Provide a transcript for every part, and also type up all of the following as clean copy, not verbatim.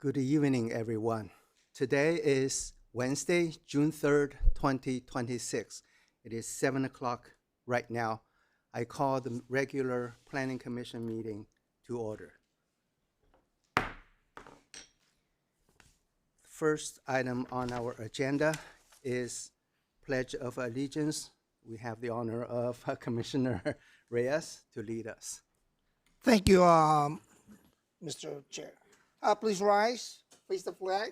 Good evening, everyone. Today is Wednesday, June 3rd, 2026. It is 7 o'clock right now. I call the regular Planning Commission meeting to order. First item on our agenda is Pledge of Allegiance. We have the honor of Commissioner Reyes to lead us. Thank you, Mr. Chair. Please rise, face the flag,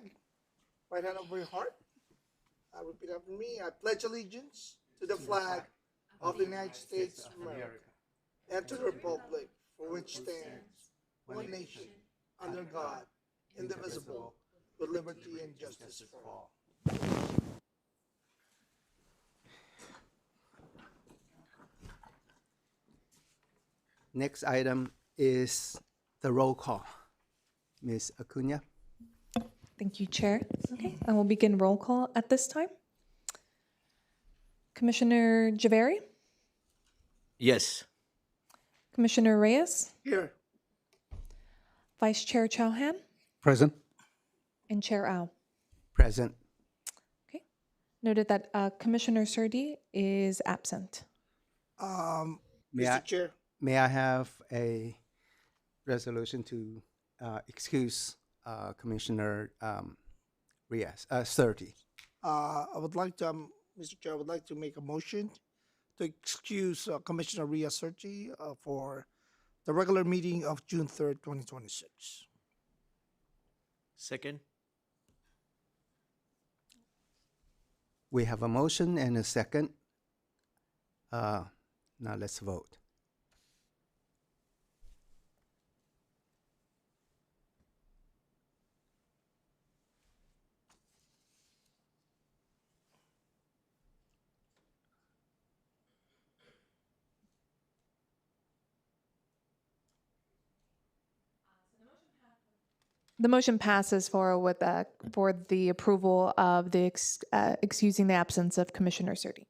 right hand over your heart. Repeat after me. I pledge allegiance to the flag of the United States of America and to the republic for which stands one nation, under God, indivisible, with liberty and justice for all. Next item is the roll call. Ms. Acuna? Thank you, Chair. Okay, and we'll begin roll call at this time. Commissioner Javari, Yes. Commissioner Reyes, Here. Vice Chair Chauhan, Present. and Chair Au. Present. Okay, noted that Commissioner Surdi is absent. May Mr. I, Chair, may I have a resolution to excuse Commissioner Reyes, 30? I would like to, Mr. Chair, I would like to make a motion to excuse Commissioner Ria Serti for the regular meeting of June 3rd, 2026. Second? We have a motion and a second. Now let's vote. The motion passes for the approval of the excusing the absence of Commissioner Surdi.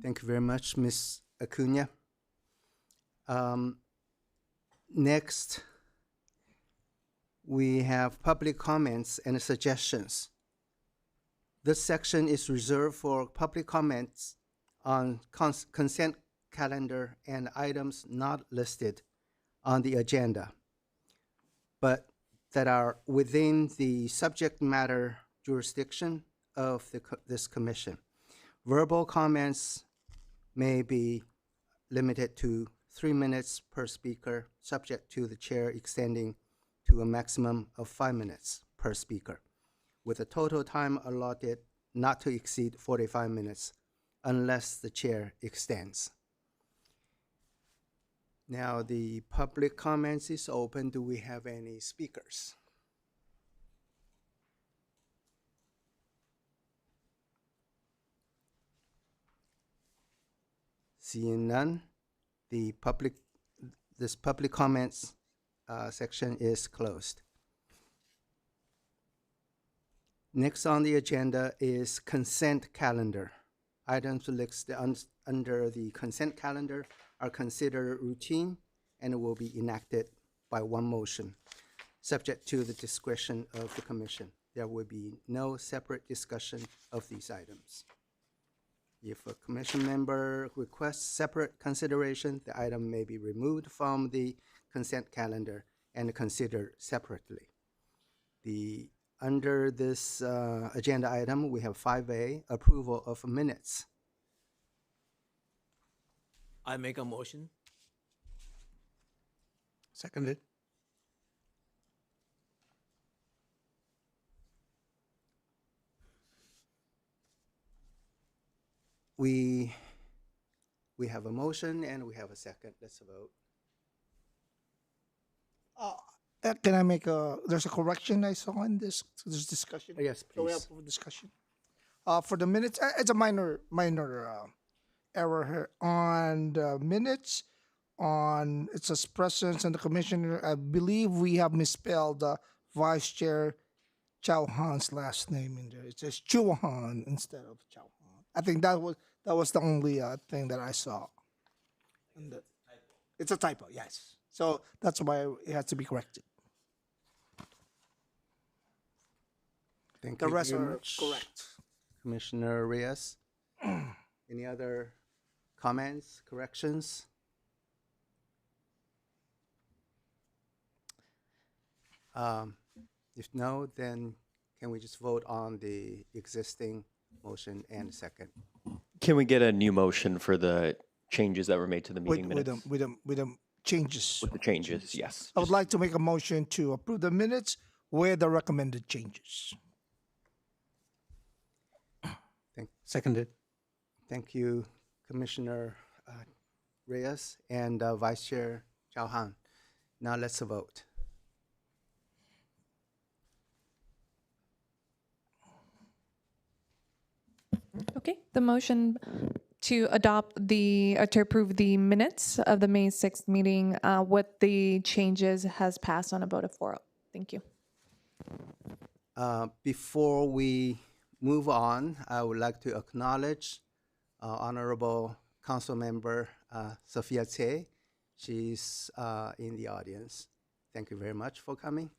Thank you very much, Ms. Acuna. Next, we have public comments and suggestions. This section is reserved for public comments on consent calendar and items not listed on the agenda, but that are within the subject matter jurisdiction of this commission. Verbal comments may be limited to 3 minutes per speaker, subject to the chair extending to a maximum of 5 minutes per speaker, with a total time allotted not to exceed 45 minutes unless the chair extends. Now the public comments is open. Do we have any speakers? Seeing none, this public comments section is closed. Next on the agenda is consent calendar. Items listed under the consent calendar are considered routine and will be enacted by one motion, subject to the discretion of the commission. There will be no separate discussion of these items. If a commission member requests separate consideration, the item may be removed from the consent calendar and considered separately. Under this agenda item, we have 5A, approval of minutes. I make a motion. Seconded. We have a motion and we have a second. Let's vote. Can I make there's a correction I saw in this discussion. Yes, So we have please. for discussion. For the minutes, it's a minor error here on the minutes. It says presence and the commissioner. I believe we have misspelled Vice Chair Chauhan's last name in there. It says Chuhan instead of Chauhan. I think that was the only thing that I saw. It's a typo, yes. So that's why it has to be corrected. Thank The you rest very are much, correct. Commissioner Reyes. Any other comments, corrections? If no, then can we just vote on the existing motion and second? Can we get a new motion for the changes that were made to the meeting With minutes? the changes. With the changes, yes. I would like to make a motion to approve the minutes with the recommended changes. Seconded. Thank you, Commissioner Reyes and Vice Chair Chao Han. Now let's vote. Okay, the motion to adopt to approve the minutes of the May 6th meeting with the changes has passed on a vote of 4-0. Thank you. Before we move on, I would like to acknowledge Honorable Council Member Sophia Tse. She's in the audience. Thank you very much for coming.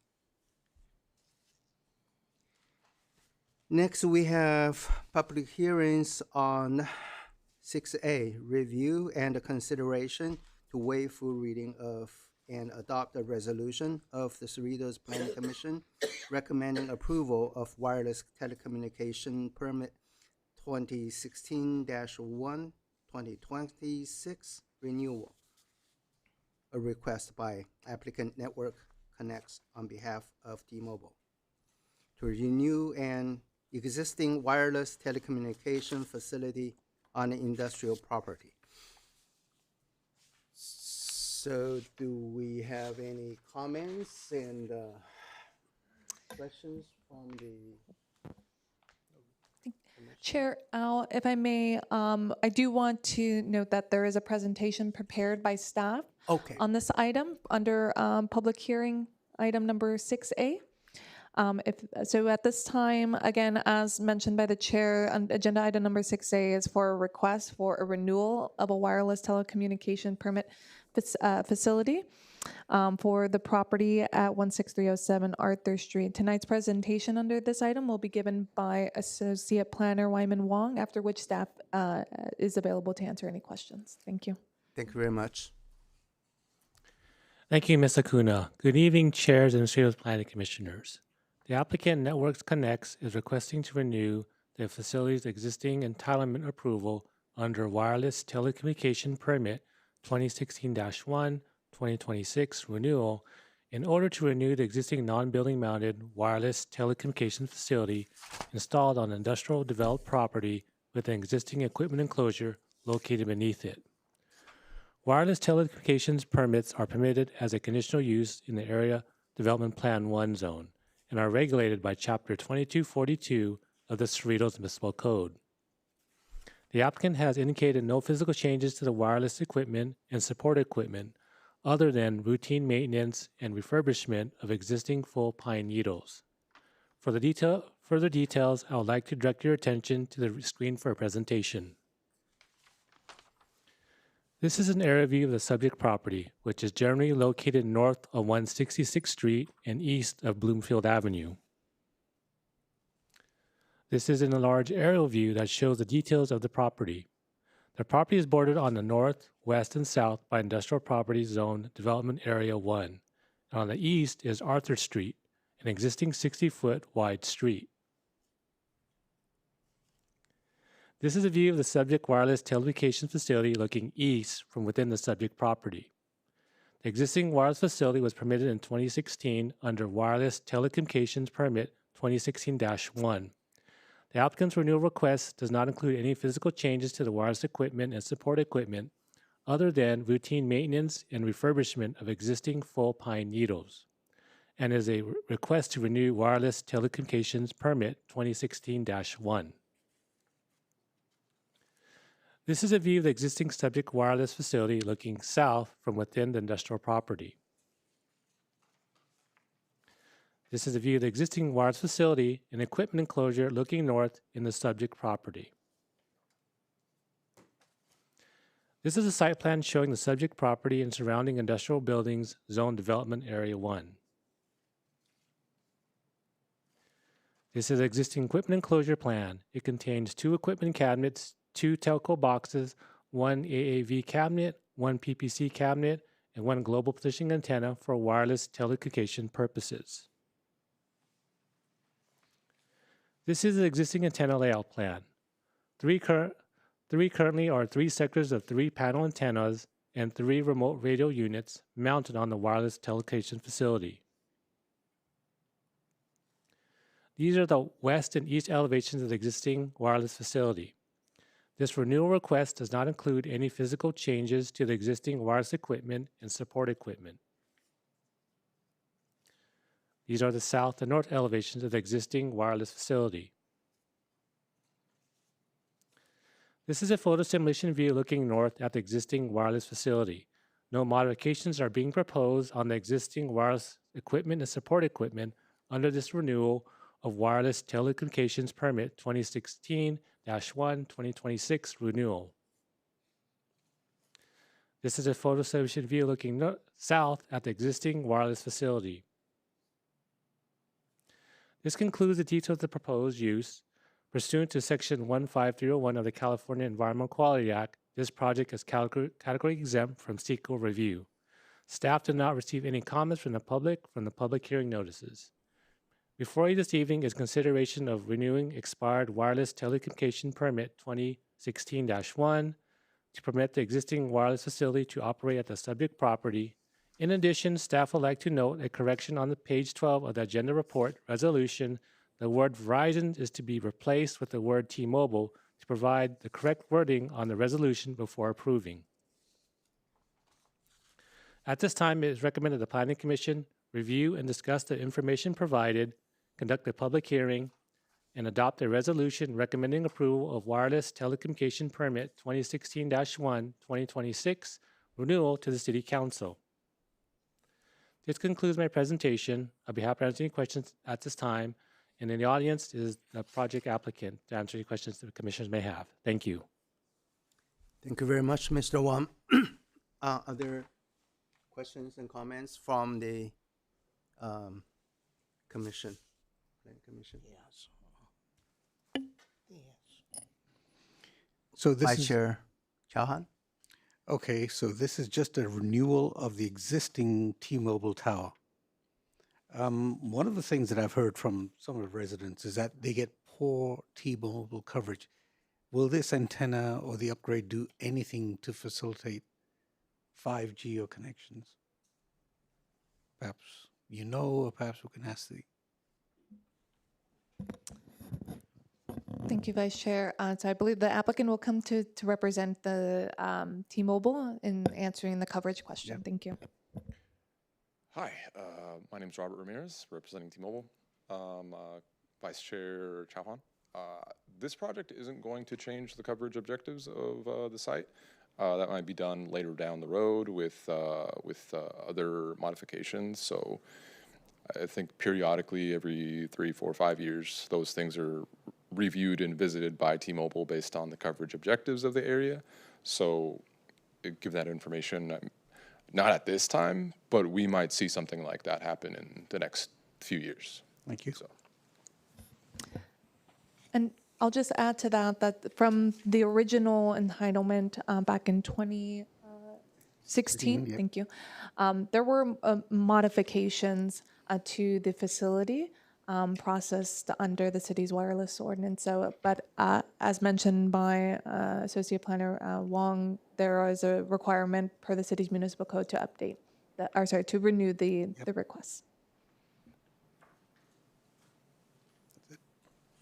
Next, we have public hearings on 6A, review and consideration to waive full reading of and adopt a resolution of the Cerritos Planning Commission recommending approval of wireless telecommunication permit 2016-1, 2026 renewal. A request by applicant Network Connects on behalf of T-Mobile to renew an existing wireless telecommunication facility on industrial property. So do we have any comments and questions from the Chair Al, if I may, I do want to note that there is a presentation prepared by staff Okay. on this item under public hearing item number 6A. So at this time, again, as mentioned by the chair, agenda item number 6A is for a request for a renewal of a wireless telecommunication permit facility for the property at 16307 Arthur Street. Tonight's presentation under this item will be given by Associate Planner Wyman Wong, after which staff is available to answer any questions. Thank you. Thank you very much. Thank you, Ms. Acuna. Good evening, chairs and Cerritos Planning Commissioners. The applicant Networks Connects is requesting to renew the facility's existing entitlement approval under Wireless Telecommunication Permit 2016-1, 2026 renewal in order to renew the existing non-building mounted wireless telecommunications facility installed on industrial developed property with an existing equipment enclosure located beneath it. Wireless telecommunications permits are permitted as a conditional use in the Area Development Plan 1 zone and are regulated by Chapter 2242 of the Cerritos Municipal Code. The applicant has indicated no physical changes to the wireless equipment and support equipment other than routine maintenance and refurbishment of existing full pine needles. For the further details, I would like to direct your attention to the screen for a presentation. This is an area view of the subject property, which is generally located north of 166th Street and east of Bloomfield Avenue. This is in a large aerial view that shows the details of the property. The property is bordered on the north, west, and south by Industrial Property Zone Development Area 1, and on the east is Arthur Street, an existing 60-foot wide street. This is a view of the subject wireless telecommunications facility looking east from within the subject property. The existing wireless facility was permitted in 2016 under Wireless Telecommunications Permit 2016-1. The applicant's renewal request does not include any physical changes to the wireless equipment and support equipment other than routine maintenance and refurbishment of existing full pine needles, and is a request to renew Wireless Telecommunications Permit 2016-1. This is a view of the existing subject wireless facility looking south from within the industrial property. This is a view of the existing wireless facility and equipment enclosure looking north in the subject property. This is a site plan showing the subject property and surrounding industrial buildings, Zone Development Area 1. This is existing equipment enclosure plan. It contains 2 equipment cabinets, 2 telco boxes, 1 AAV cabinet, 1 PPC cabinet, and 1 global positioning antenna for wireless telecommunication purposes. This is the existing antenna layout plan. Three currently are 3 sectors of 3 panel antennas and 3 remote radio units mounted on the wireless telecommunication facility. These are the west and east elevations of the existing wireless facility. This renewal request does not include any physical changes to the existing wireless equipment and support equipment. These are the south and north elevations of the existing wireless facility. This is a photo simulation view looking north at the existing wireless facility. No modifications are being proposed on the existing wireless equipment and support equipment under this renewal of Wireless Telecommunications Permit 2016-1-2026 renewal. This is a photo simulation view looking south at the existing wireless facility. This concludes the details of the proposed use. Pursuant to Section 15301 of the California Environmental Quality Act, this project is category exempt from CEQA review. Staff did not receive any comments from the public hearing notices. Before you this evening is consideration of renewing expired wireless telecommunication permit 2016-1 to permit the existing wireless facility to operate at the subject property. In addition, staff would like to note a correction on the page 12 of the agenda report resolution. The word Verizon is to be replaced with the word T-Mobile to provide the correct wording on the resolution before approving. At this time, it is recommended the Planning Commission review and discuss the information provided, conduct a public hearing, and adopt a resolution recommending approval of Wireless Telecommunication Permit 2016-1-2026 renewal to the City Council. This concludes my presentation. I'll be happy to answer any questions at this time. And in the audience is the project applicant to answer any questions the commissioners may have. Thank you. Thank you very much, Mr. Wam. Are there questions and comments from the commission? Planning Commission? Yes. So this Vice is, Chair Chauhan? okay, so this is just a renewal of the existing T-Mobile tower. One of the things that I've heard from some of the residents is that they get poor T-Mobile coverage. Will this antenna or the upgrade do anything to facilitate 5G or connections? Perhaps you know, or perhaps we can ask the... Thank you, Vice Chair. So I believe the applicant will come to represent the T-Mobile in answering the coverage question. Thank you. Hi, my name is Robert Ramirez, representing T-Mobile. Vice Chair Chauhan. This project isn't going to change the coverage objectives of the site. That might be done later down the road with other modifications. So I think periodically, every 3, 4, 5 years, those things are reviewed and visited by T-Mobile based on the coverage objectives of the area. So give that information. Not at this time, but we might see something like that happen in the next few years. Thank you. So. And I'll just add to that from the original entitlement back in 2016, thank you, there were modifications to the facility processed under the city's wireless ordinance. So, but as mentioned by Associate Planner Wong, there is a requirement per the city's municipal code to update, to renew the request.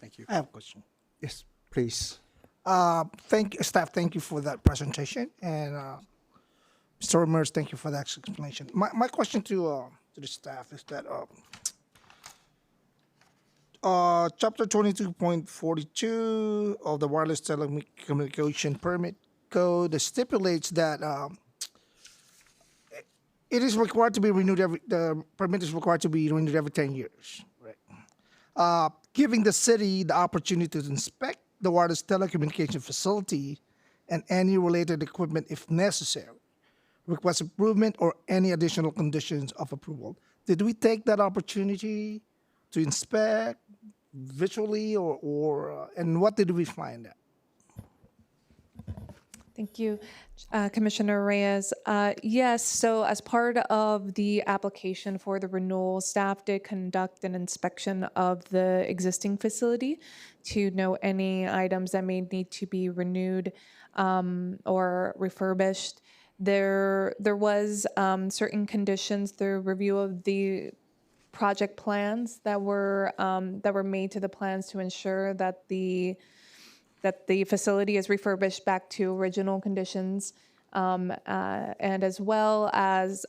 Thank you. I have a question. Yes, please. Staff, thank you for that presentation. And Mr. Ramirez, thank you for that explanation. My question to the staff is that Chapter 22.42 of the Wireless Telecommunication Permit Code stipulates that it is required to be renewed the permit is required to be renewed every 10 years. Right. Giving the city the opportunity to inspect the wireless telecommunication facility and any related equipment if necessary, request improvement or any additional conditions of approval. Did we take that opportunity to inspect, visually or and what did we find out? Thank you, Commissioner Reyes. Yes, so as part of the application for the renewal, staff did conduct an inspection of the existing facility to know any items that may need to be renewed or refurbished. There was certain conditions through review of the project plans that were made to the plans to ensure that the facility is refurbished back to original conditions, and as well as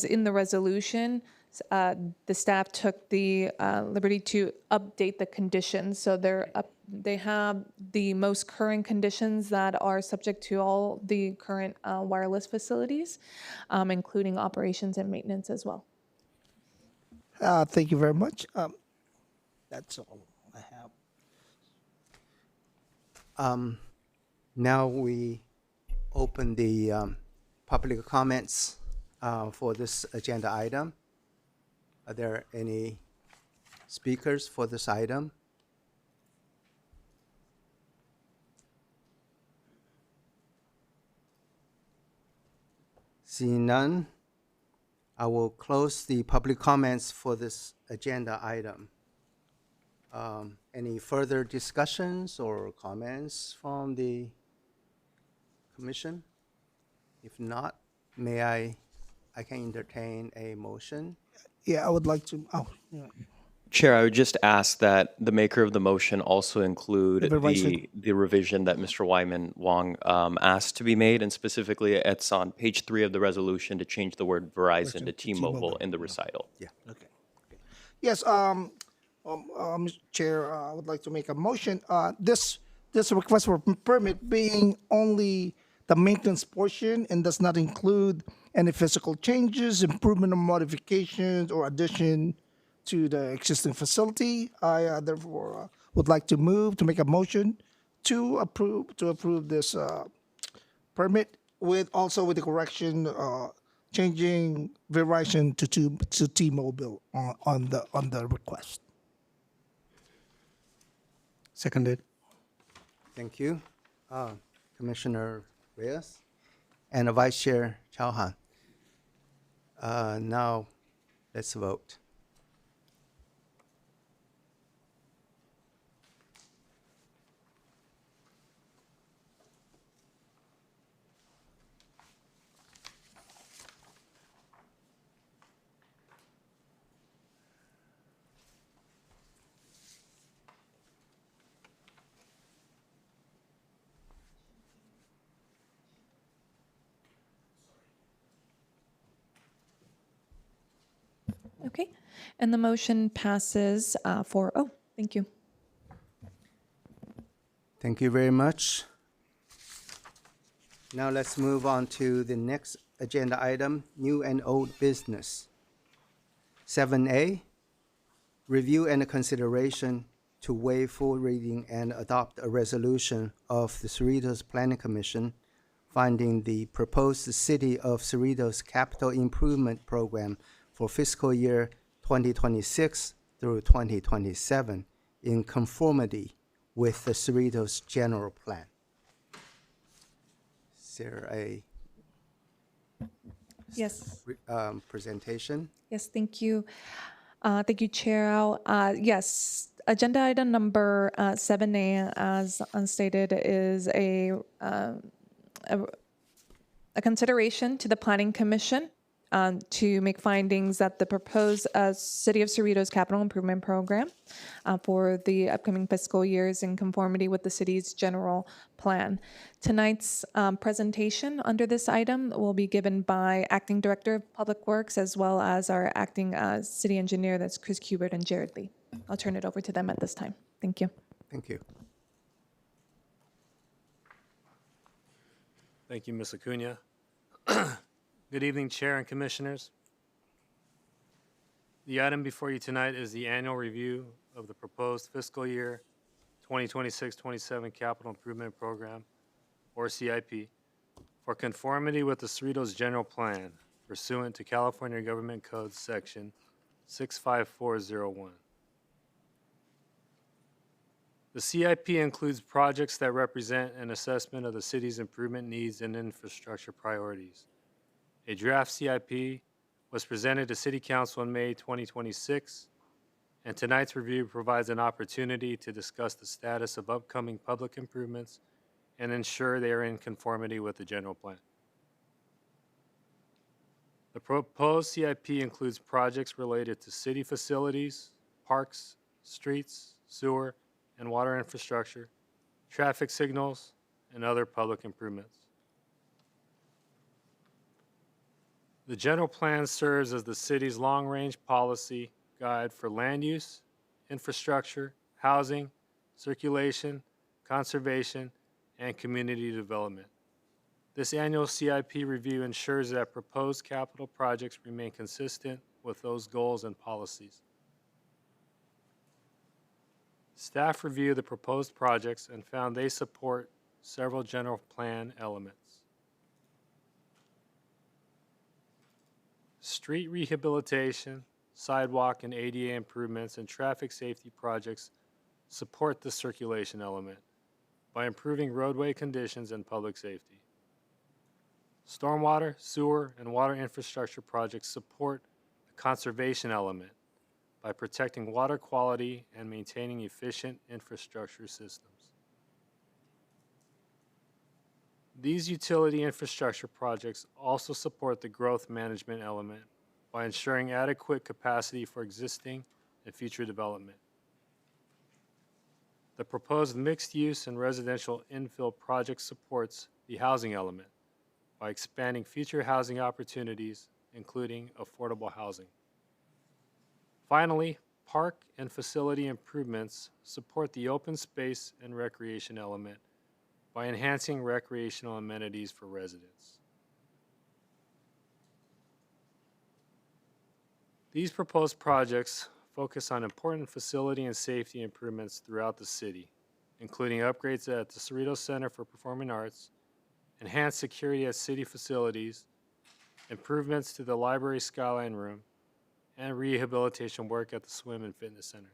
in the resolution, the staff took the liberty to update the conditions. So they have the most current conditions that are subject to all the current wireless facilities, including operations and maintenance as well. Thank you very much. That's all I have. Now we open the public comments for this agenda item. Are there any speakers for this item? Seeing none, I will close the public comments for this agenda item. Any further discussions or comments from the commission? If not, I can entertain a motion. Yeah, I would like to. Oh, yeah. Chair, I would just ask that the maker of the motion also include The revision. the revision that Mr. Wyman Wong asked to be made, and specifically it's on page 3 of the resolution to change the word Verizon to T-Mobile in the recital. Okay. Yes, Mr. Chair, I would like to make a motion. This request for permit being only the maintenance portion and does not include any physical changes, improvement or modifications or addition to the existing facility. I therefore would like to move to make a motion to approve this permit with the correction changing Verizon to T-Mobile on the request. Seconded. Thank you, Commissioner Reyes and Vice Chair Chao Han. Now, let's vote. Okay, and the motion passes 4-0. Thank you. Thank you very much. Now let's move on to the next agenda item, new and old business. 7A, review and consideration to waive full reading and adopt a resolution of the Cerritos Planning Commission finding the proposed City of Cerritos Capital Improvement Program for fiscal year 2026 through 2027 in conformity with the Cerritos General Plan. Is there a Yes. presentation? Yes, thank you. Thank you, Chair. Yes, agenda item number 7A, as unstated, is a consideration to the Planning Commission to make findings that the proposed City of Cerritos Capital Improvement Program for the upcoming fiscal years in conformity with the city's general plan. Tonight's presentation under this item will be given by Acting Director of Public Works as well as our Acting City Engineer, that's Chris Kubert and Jared Lee. I'll turn it over to them at this time. Thank you. Thank you. Thank you, Ms. Acuna. Good evening, Chair and Commissioners. The item before you tonight is the annual review of the proposed fiscal year 2026-27 Capital Improvement Program, or CIP, for conformity with the Cerritos General Plan pursuant to California Government Code Section 65401. The CIP includes projects that represent an assessment of the city's improvement needs and infrastructure priorities. A draft CIP was presented to City Council in May 2026, and tonight's review provides an opportunity to discuss the status of upcoming public improvements and ensure they are in conformity with the general plan. The proposed CIP includes projects related to city facilities, parks, streets, sewer, and water infrastructure, traffic signals, and other public improvements. The general plan serves as the city's long-range policy guide for land use, infrastructure, housing, circulation, conservation, and community development. This annual CIP review ensures that proposed capital projects remain consistent with those goals and policies. Staff reviewed the proposed projects and found they support several general plan elements. Street rehabilitation, sidewalk and ADA improvements, and traffic safety projects support the circulation element by improving roadway conditions and public safety. Stormwater, sewer, and water infrastructure projects support the conservation element by protecting water quality and maintaining efficient infrastructure systems. These utility infrastructure projects also support the growth management element by ensuring adequate capacity for existing and future development. The proposed mixed-use and residential infill project supports the housing element by expanding future housing opportunities, including affordable housing. Finally, park and facility improvements support the open space and recreation element by enhancing recreational amenities for residents. These proposed projects focus on important facility and safety improvements throughout the city, including upgrades at the Cerritos Center for Performing Arts, enhanced security at city facilities, improvements to the library skyline room, and rehabilitation work at the Swim and Fitness Center.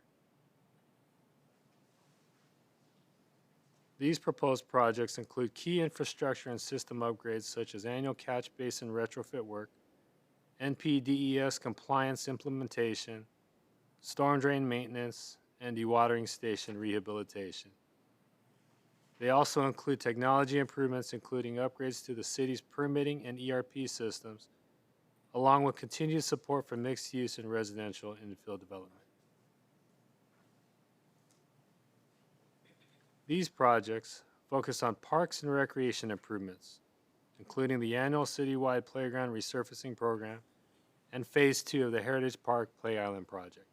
These proposed projects include key infrastructure and system upgrades such as annual catch basin retrofit work, NPDES compliance implementation, storm drain maintenance, and dewatering station rehabilitation. They also include technology improvements, including upgrades to the city's permitting and ERP systems, along with continued support for mixed-use and residential infill development. These projects focus on parks and recreation improvements, including the annual citywide playground resurfacing program and Phase 2 of the Heritage Park Play Island project.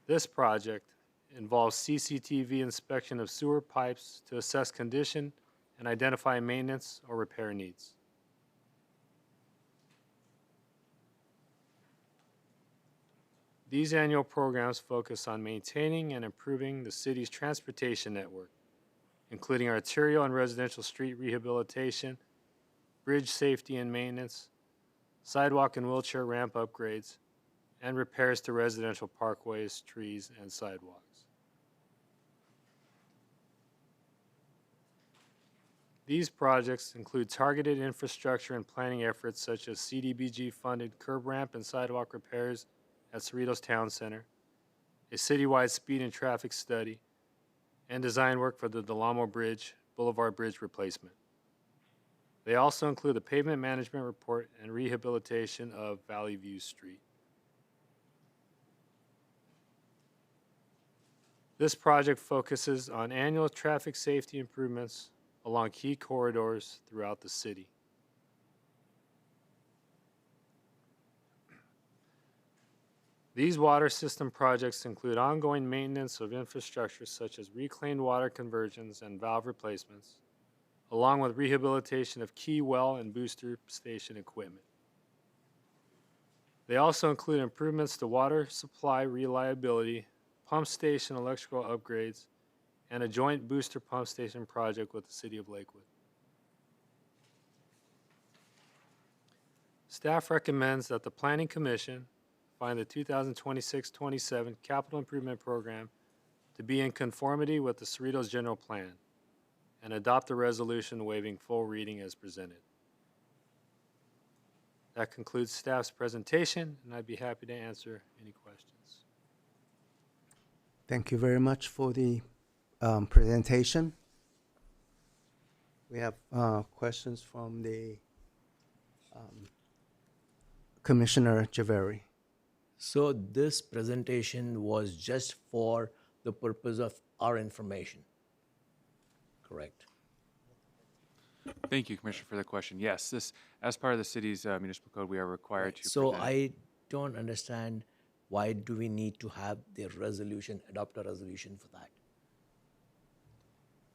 This project involves CCTV inspection of sewer pipes to assess condition and identify maintenance or repair needs. These annual programs focus on maintaining and improving the city's transportation network, including arterial and residential street rehabilitation, bridge safety and maintenance, sidewalk and wheelchair ramp upgrades, and repairs to residential parkways, trees, and sidewalks. These projects include targeted infrastructure and planning efforts such as CDBG-funded curb ramp and sidewalk repairs at Cerritos Town Center, a citywide speed and traffic study, and design work for the Del Amo Bridge, Boulevard Bridge replacement. They also include the pavement management report and rehabilitation of Valley View Street. This project focuses on annual traffic safety improvements along key corridors throughout the city. These water system projects include ongoing maintenance of infrastructure such as reclaimed water conversions and valve replacements, along with rehabilitation of key well and booster station equipment. They also include improvements to water supply reliability, pump station electrical upgrades, and a joint booster pump station project with the City of Lakewood. Staff recommends that the Planning Commission, find the 2026-27 capital improvement program to be in conformity with the Cerritos General Plan, and adopt the resolution waiving full reading as presented. That concludes staff's presentation, and I'd be happy to answer any questions. Thank you very much for the presentation. We have questions from the Commissioner Javeri. So this presentation was just for the purpose of our information, correct? Thank you, Commissioner, for the question. Yes, this, as part of the city's municipal code, we are required to So present- I don't understand why do we need to have the resolution, adopt a resolution for that?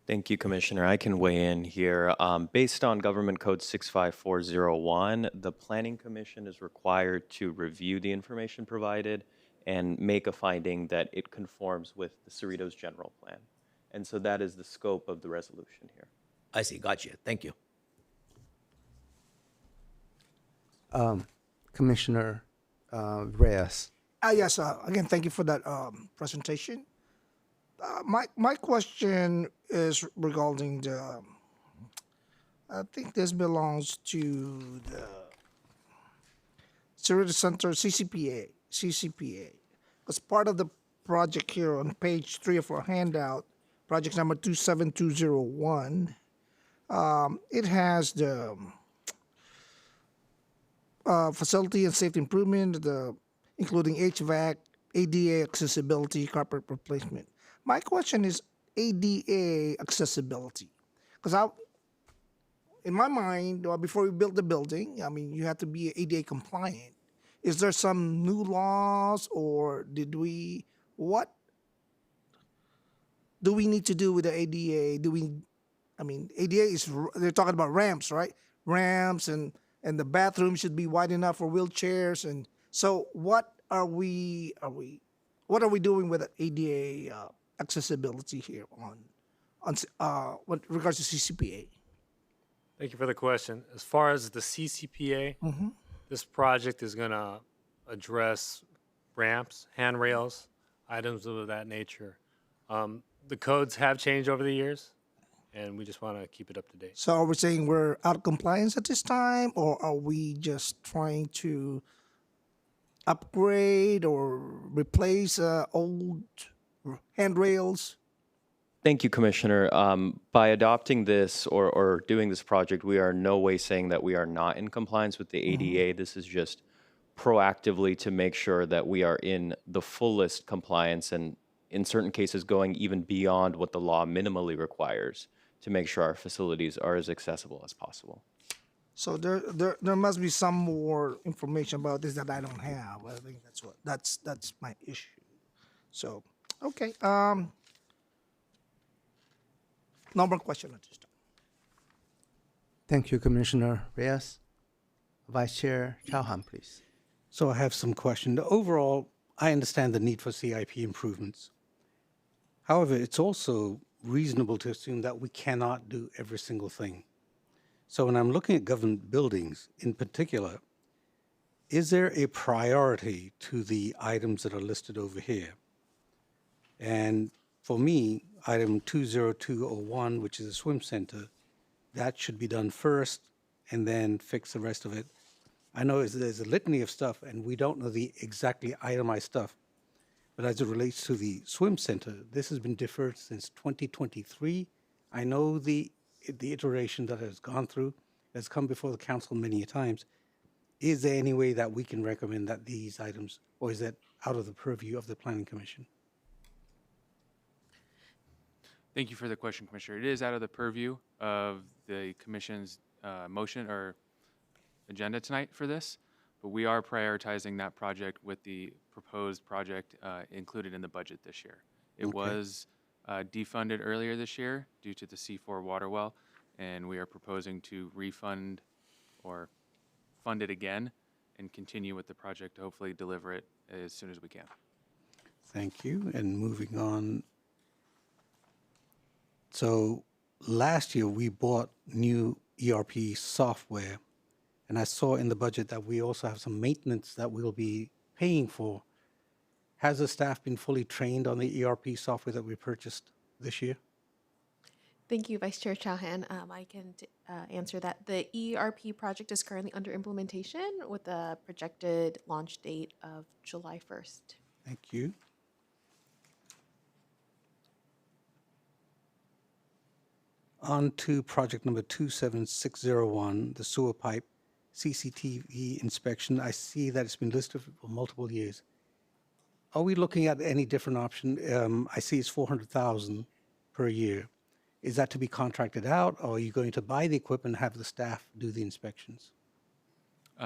Thank you, Commissioner. I can weigh in here. Based on Government Code 65401, the Planning Commission is required to review the information provided and make a finding that it conforms with the Cerritos General Plan. And so that is the scope of the resolution here. I see, gotcha, thank you. Commissioner Reyes. Yes, again, thank you for that presentation. My question is regarding the, I think this belongs to the Cerritos Center CCPA. As part of the project here on page 3 of our handout, project number 27201, it has the facility and safety improvement, including HVAC, ADA accessibility, carpet replacement. My question is ADA accessibility, because in my mind, before we built the building, I mean, you have to be ADA compliant. Is there some new laws, or what do we need to do with the ADA? ADA is, they're talking about ramps, right? Ramps and the bathroom should be wide enough for wheelchairs. And so what are we doing with ADA accessibility here on with regards to CCPA? Thank you for the question. As far as the CCPA, this project is going to address ramps, handrails, items of that nature. The codes have changed over the years, and we just want to keep it up to date. So are we saying we're out of compliance at this time, or are we just trying to upgrade or replace old handrails? Thank you, Commissioner. By adopting this or doing this project, we are in no way saying that we are not in compliance with the ADA. This is just proactively to make sure that we are in the fullest compliance and in certain cases going even beyond what the law minimally requires to make sure our facilities are as accessible as possible. So there must be some more information about this that I don't have. I think that's my issue. So okay. No more question at this time. Thank you, Commissioner Reyes. Vice Chair Chauhan, please. So I have some questions. Overall, I understand the need for CIP improvements. However, it's also reasonable to assume that we cannot do every single thing. So when I'm looking at government buildings in particular, is there a priority to the items that are listed over here? And for me, item 20201, which is a swim center, that should be done first and then fix the rest of it. I know there's a litany of stuff and we don't know the exactly itemized stuff, but as it relates to the swim center, this has been deferred since 2023. I know the iteration that has gone through has come before the council many times. Is there any way that we can recommend that these items, or is that out of the purview of the Planning Commission? Thank you for the question, Commissioner. It is out of the purview of the Commission's motion or agenda tonight for this, but we are prioritizing that project with the proposed project included in the budget this year. It was defunded earlier this year due to the C4 water well, and we are proposing to refund or fund it again and continue with the project to hopefully deliver it as soon as we can. Thank you. And moving on. So last year we bought new ERP software, and I saw in the budget that we also have some maintenance that we'll be paying for, has the staff been fully trained on the ERP software that we purchased this year? Thank you, Vice Chair Chauhan. I can answer that. The ERP project is currently under implementation with a projected launch date of July 1st. Thank you. On to project number 27601, the sewer pipe CCTV inspection. I see that it's been listed for multiple years. Are we looking at any different option? I see it's 400,000 per year. Is that to be contracted out, or are you going to buy the equipment and have the staff do the inspections?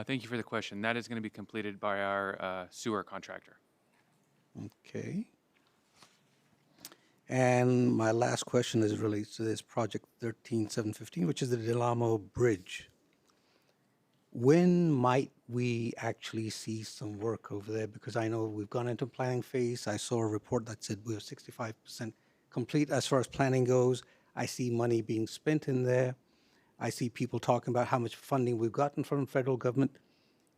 Thank you for the question. That is going to be completed by our sewer contractor. Okay. And my last question is relates to this project 13715, which is the Del Amo Bridge. When might we actually see some work over there? Because I know we've gone into planning phase. I saw a report that said we are 65% complete as far as planning goes. I see money being spent in there. I see people talking about how much funding we've gotten from the federal government.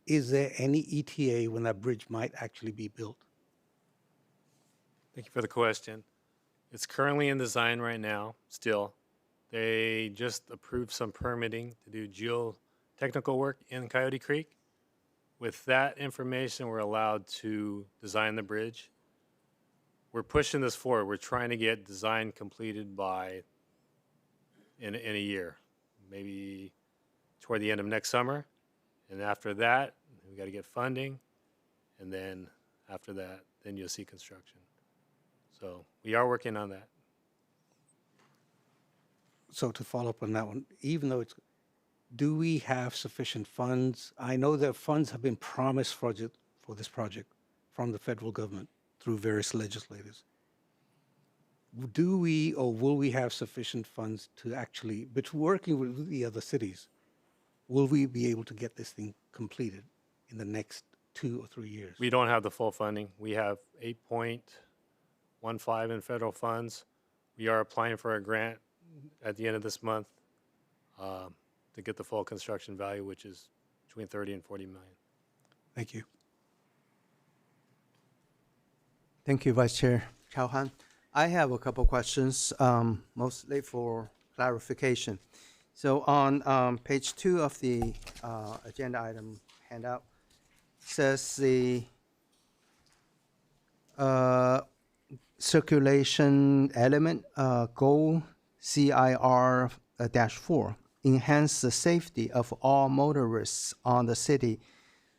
Is there any ETA when that bridge might actually be built? Thank you for the question. It's currently in design right now, still. They just approved some permitting to do geotechnical work in Coyote Creek. With that information, we're allowed to design the bridge. We're pushing this forward. We're trying to get design completed by in a year, maybe toward the end of next summer. And after that, we got to get funding. And then after that, then you'll see construction. So we are working on that. So to follow up on that one, even though it's, do we have sufficient funds? I know that funds have been promised for this project from the federal government through various legislators. Do we or will we have sufficient funds to actually, but working with the other cities, will we be able to get this thing completed in the next 2 or 3 years? We don't have the full funding. We have 8.15 in federal funds. We are applying for a grant at the end of this month to get the full construction value, which is between 30 and 40 million. Thank you. Thank you, Vice Chair Chauhan. I have a couple questions, mostly for clarification. So on page 2 of the agenda item handout, says the circulation element goal CIR-4, enhance the safety of all motorists on the city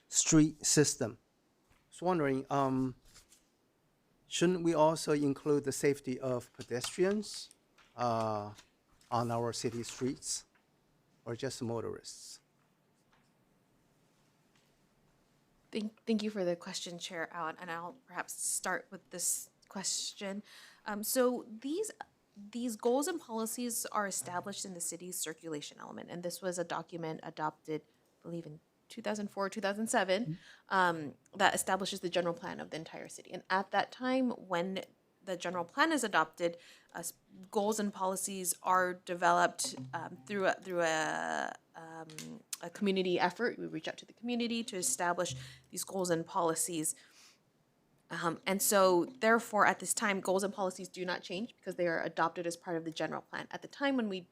street system. I was wondering, shouldn't we also include the safety of pedestrians on our city streets, or just motorists? Thank you for the question, Chair Allen, and I'll perhaps start with this question. So these goals and policies are established in the city's circulation element, and this was a document adopted, I believe, in 2004, 2007, that establishes the general plan of the entire city. And at that time, when the general plan is adopted, goals and policies are developed through a community effort. We reach out to the community to establish these goals and policies. And so, therefore, at this time, goals and policies do not change because they are adopted as part of the general plan. At the time when we,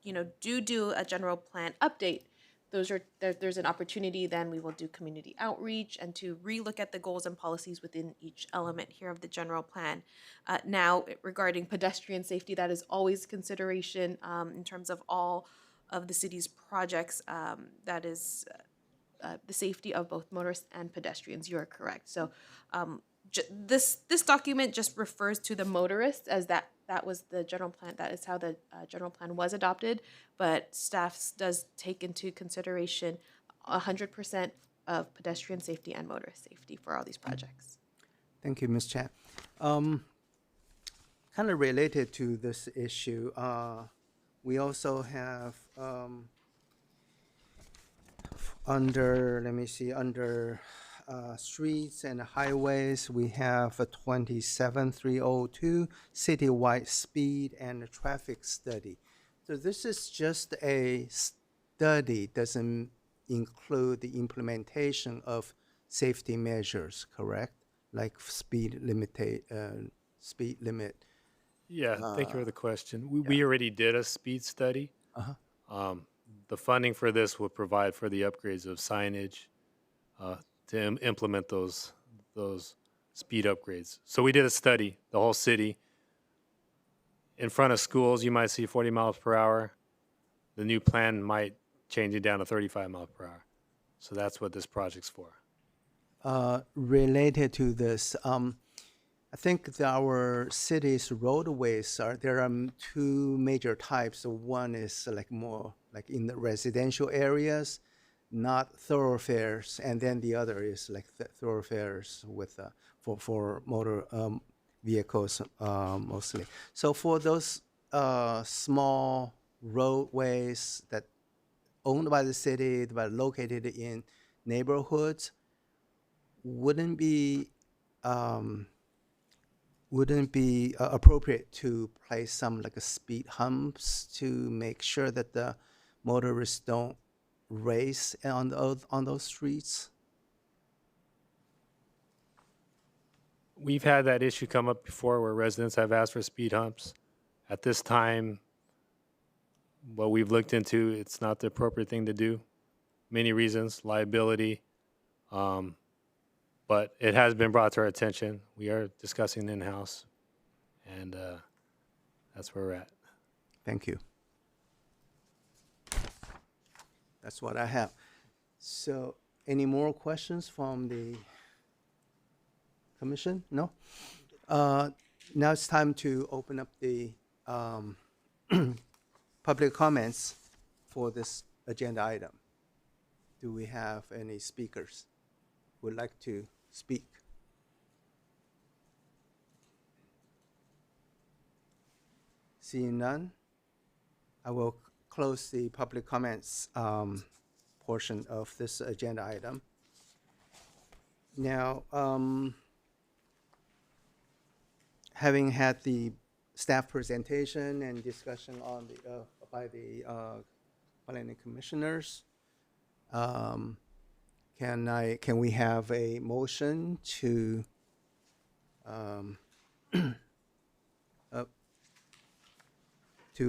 do a general plan update, there's an opportunity then we will do community outreach and to relook at the goals and policies within each element here of the general plan. Now, regarding pedestrian safety, that is always consideration in terms of all of the city's projects. That is the safety of both motorists and pedestrians. You are correct. So this document just refers to the motorists, as that was the general plan. That is how the general plan was adopted. But staff does take into consideration 100% of pedestrian safety and motorist safety for all these projects. Thank you, Ms. Chan. Kind of related to this issue, we also have under streets and highways, we have a 27302 citywide speed and traffic study. So this is just a study, doesn't include the implementation of safety measures, correct? Like speed limit. Yeah, thank you for the question. We already did a speed study. Uh-huh. The funding for this will provide for the upgrades of signage to implement those speed upgrades. So we did a study, the whole city. In front of schools, you might see 40 miles per hour. The new plan might change it down to 35 miles per hour. So that's what this project's for. Related to this, I think our city's roadways there are two major types. So one is like more like in the residential areas, not thoroughfares, and then the other is like thoroughfares with for motor vehicles mostly. So for those small roadways that owned by the city but located in neighborhoods, wouldn't be appropriate to place some like a speed humps to make sure that the motorists don't race on those streets? We've had that issue come up before where residents have asked for speed humps. At this time, what we've looked into, it's not the appropriate thing to do. Many reasons, liability, but it has been brought to our attention. We are discussing in-house, and that's where we're at. Thank you. That's what I have. So any more questions from the commission? No? Now it's time to open up the public comments for this agenda item. Do we have any speakers who would like to speak? Seeing none, I will close the public comments portion of this agenda item. Now, having had the staff presentation and discussion on the by the planning commissioners, can we have a motion to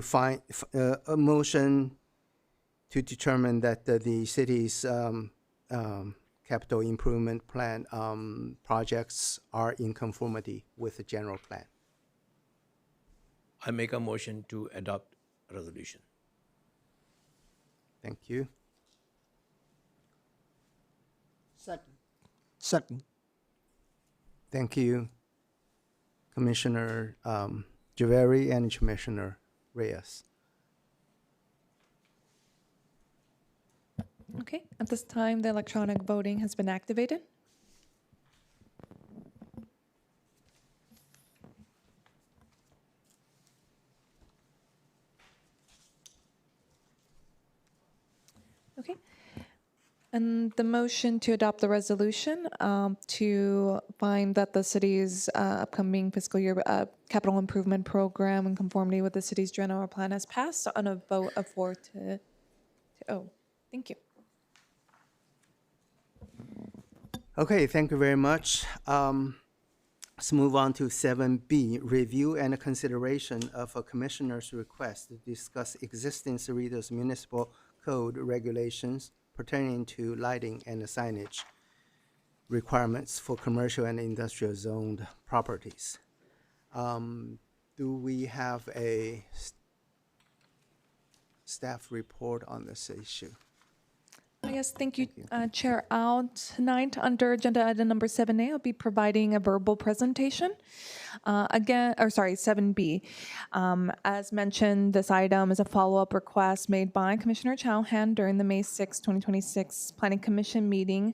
find a motion to determine that the city's capital improvement plan projects are in conformity with the general plan? I make a motion to adopt a resolution. Thank you. Second. Thank you, Commissioner Javeri and Commissioner Reyes. Okay, at this time, the electronic voting has been activated. Okay, and the motion to adopt the resolution to find that the city's upcoming fiscal year capital improvement program in conformity with the city's general plan has passed on a vote of 4 to 0. Thank you. Okay, thank you very much. Let's move on to 7B, review and consideration of a commissioner's request to discuss existing Cerritos Municipal Code regulations pertaining to lighting and signage requirements for commercial and industrial zoned properties. Do we have a staff report on this issue? Yes, thank you, Chair Al. Tonight, under agenda item number 7A, I'll be providing a verbal presentation. 7B. As mentioned, this item is a follow-up request made by Commissioner Chauhan during the May 6, 2026 Planning Commission meeting.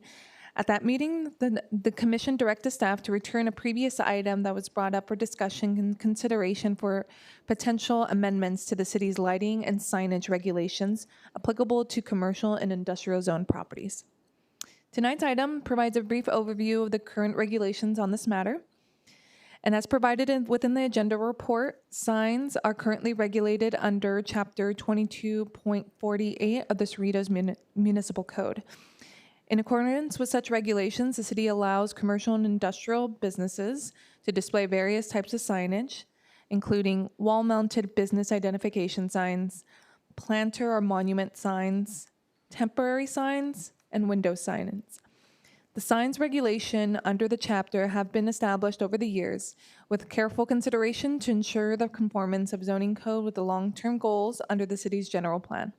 At that meeting, the commission directed staff to return a previous item that was brought up for discussion and consideration for potential amendments to the city's lighting and signage regulations applicable to commercial and industrial zone properties. Tonight's item provides a brief overview of the current regulations on this matter. And as provided within the agenda report, signs are currently regulated under Chapter 22.48 of the Cerritos Municipal Code. In accordance with such regulations, the city allows commercial and industrial businesses to display various types of signage, including wall-mounted business identification signs, planter or monument signs, temporary signs, and window signage. The signs regulation under the chapter have been established over the years with careful consideration to ensure the conformance of zoning code with the long-term goals under the city's general plan.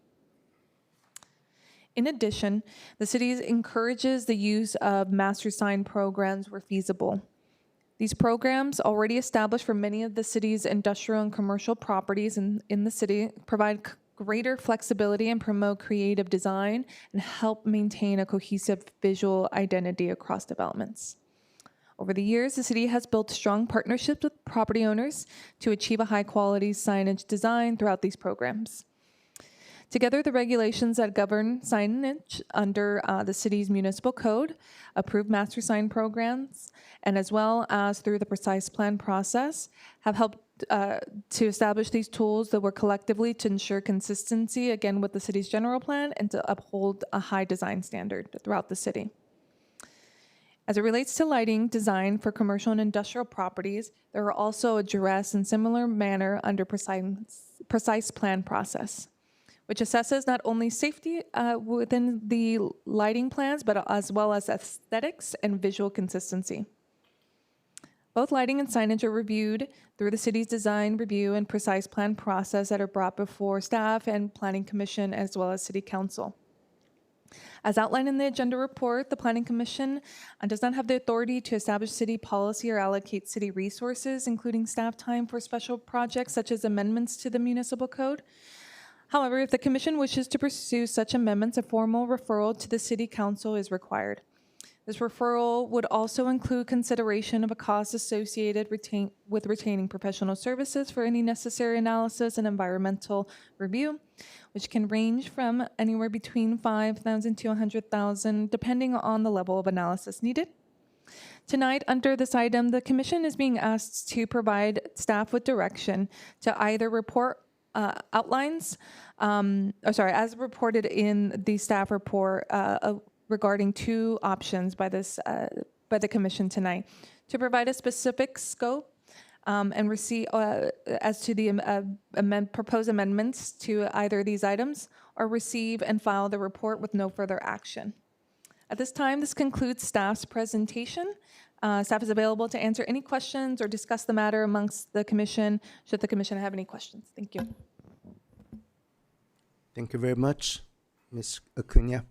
In addition, the city encourages the use of master sign programs where feasible. These programs, already established for many of the city's industrial and commercial properties in the city, provide greater flexibility and promote creative design and help maintain a cohesive visual identity across developments. Over the years, the city has built strong partnerships with property owners to achieve a high-quality signage design throughout these programs. Together, the regulations that govern signage under the city's municipal code, approved master sign programs, and as well as through the precise plan process, have helped to establish these tools that work collectively to ensure consistency, again, with the city's general plan and to uphold a high design standard throughout the city. As it relates to lighting design for commercial and industrial properties, there are also addressed in similar manner under precise plan process, which assesses not only safety within the lighting plans, but as well as aesthetics and visual consistency. Both lighting and signage are reviewed through the city's design review and precise plan process that are brought before staff and planning commission as well as city council. As outlined in the agenda report, the Planning Commission does not have the authority to establish city policy or allocate city resources, including staff time for special projects such as amendments to the municipal code. However, if the commission wishes to pursue such amendments, a formal referral to the city council is required. This referral would also include consideration of a cost associated with retaining professional services for any necessary analysis and environmental review, which can range from anywhere between $5,000 to $100,000, depending on the level of analysis needed. Tonight, under this item, the commission is being asked to provide staff with direction to either report outlines, as reported in the staff report regarding two options by the commission tonight, to provide a specific scope and receive as to the proposed amendments to either of these items, or receive and file the report with no further action. At this time, this concludes staff's presentation. Staff is available to answer any questions or discuss the matter amongst the commission, should the commission have any questions. Thank you. Thank you very much, Ms. Acuna.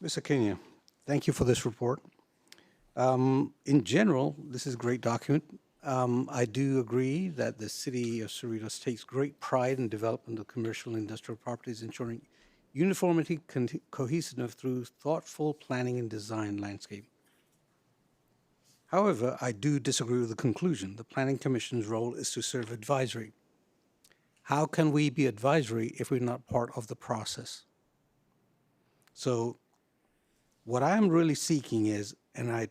Ms. Acuna, thank you for this report. In general, this is a great document. I do agree that the city of Cerritos takes great pride in development of commercial and industrial properties, ensuring uniformity, cohesiveness through thoughtful planning and design landscape. However, I do disagree with the conclusion. The Planning Commission's role is to serve advisory. How can we be advisory if we're not part of the process? So what I'm really seeking is, and I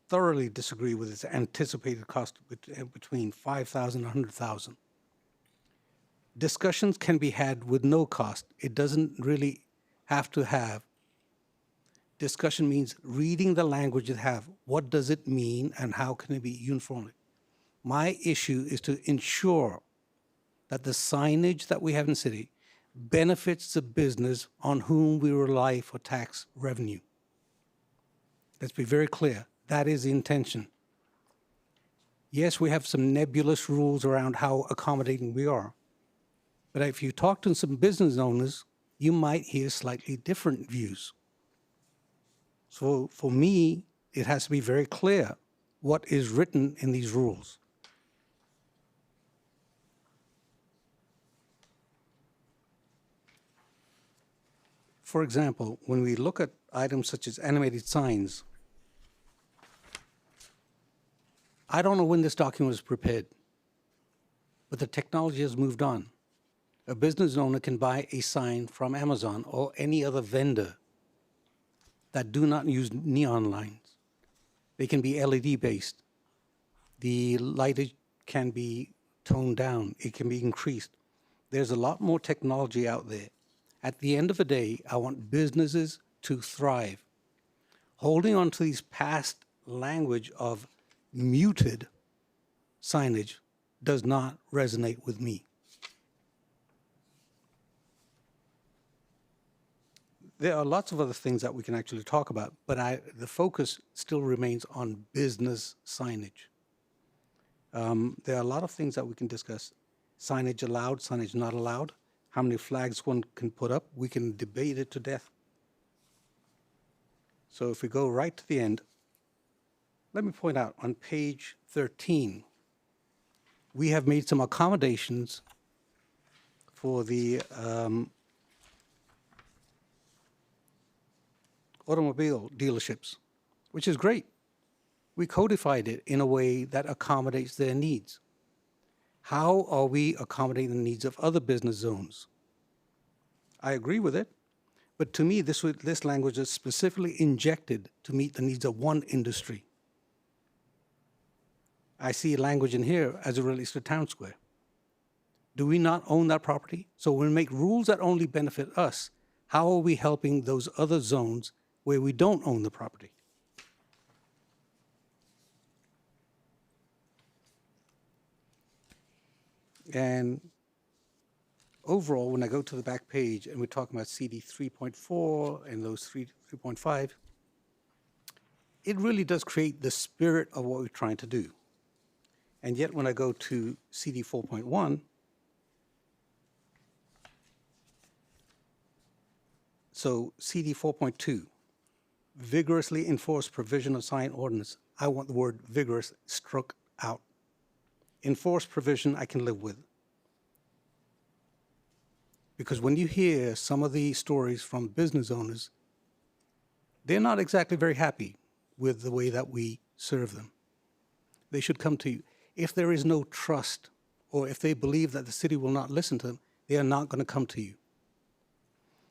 thoroughly disagree with its anticipated cost between $5,000 and $100,000. Discussions can be had with no cost. It doesn't really have to have. Discussion means reading the language it have. What does it mean and how can it be uniformly? My issue is to ensure that the signage that we have in the city benefits the business on whom we rely for tax revenue. Let's be very clear. That is the intention. Yes, we have some nebulous rules around how accommodating we are. But if you talk to some business owners, you might hear slightly different views. So for me, it has to be very clear what is written in these rules. For example, when we look at items such as animated signs, I don't know when this document was prepared, but the technology has moved on. A business owner can buy a sign from Amazon or any other vendor that do not use neon lines. They can be LED based. The lightage can be toned down. It can be increased. There's a lot more technology out there. At the end of the day, I want businesses to thrive. Holding on to these past language of muted signage does not resonate with me. There are lots of other things that we can actually talk about, but the focus still remains on business signage. There are a lot of things that we can discuss. Signage allowed, signage not allowed, how many flags one can put up. We can debate it to death. So if we go right to the end, let me point out on page 13, we have made some accommodations for the automobile dealerships, which is great. We codified it in a way that accommodates their needs. How are we accommodating the needs of other business zones? I agree with it, but to me, this language is specifically injected to meet the needs of one industry. I see language in here as it relates to town square. Do we not own that property? So when we make rules that only benefit us, how are we helping those other zones where we don't own the property? And overall, when I go to the back page and we're talking about CD 3.4 and those 3.5, it really does create the spirit of what we're trying to do. And yet when I go to CD 4.1, so CD 4.2, vigorously enforce provision of sign ordinance. I want the word vigorous struck out. Enforce provision I can live with. Because when you hear some of the stories from business owners, they're not exactly very happy with the way that we serve them. They should come to you. If there is no trust, or if they believe that the city will not listen to them, they are not going to come to you.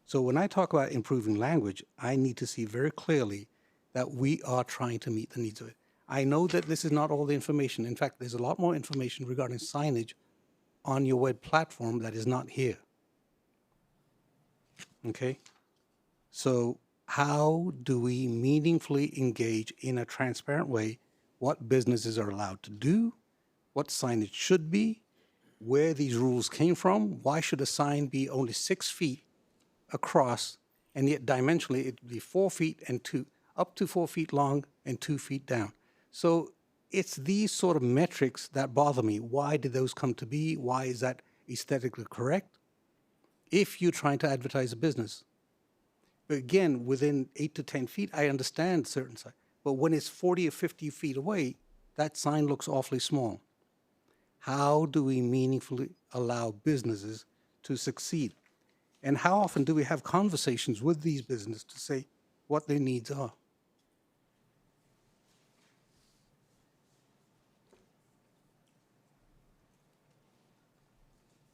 So when I talk about improving language, I need to see very clearly that we are trying to meet the needs of it. I know that this is not all the information. In fact, there's a lot more information regarding signage on your web platform that is not here. Okay? So how do we meaningfully engage in a transparent way what businesses are allowed to do, what signage should be, where these rules came from? Why should a sign be only 6 feet across, and yet dimensionally it would be 4 feet and up to 4 feet long and 2 feet down? So it's these sort of metrics that bother me. Why did those come to be? Why is that aesthetically correct? If you're trying to advertise a business. But again, within 8 to 10 feet, I understand certain size. But when it's 40 or 50 feet away, that sign looks awfully small. How do we meaningfully allow businesses to succeed? And how often do we have conversations with these businesses to say what their needs are?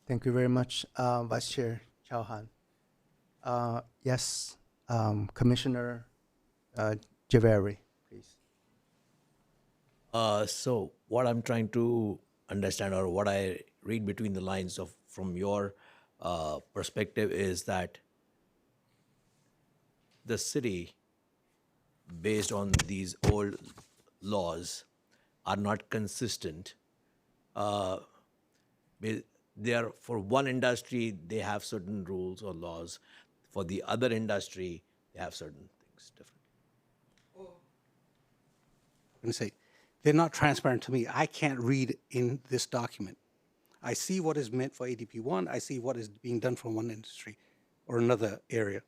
Thank you very much, Vice Chair Chauhan. Yes, Commissioner Javeri, please. So what I'm trying to understand, or what I read between the lines of from your perspective, is that the city, based on these old laws, are not consistent. They are, for one industry, they have certain rules or laws. For the other industry, they have certain things different. I'm going to say, they're not transparent to me. I can't read in this document. I see what is meant for ADP 1. I see what is being done for one industry or another area.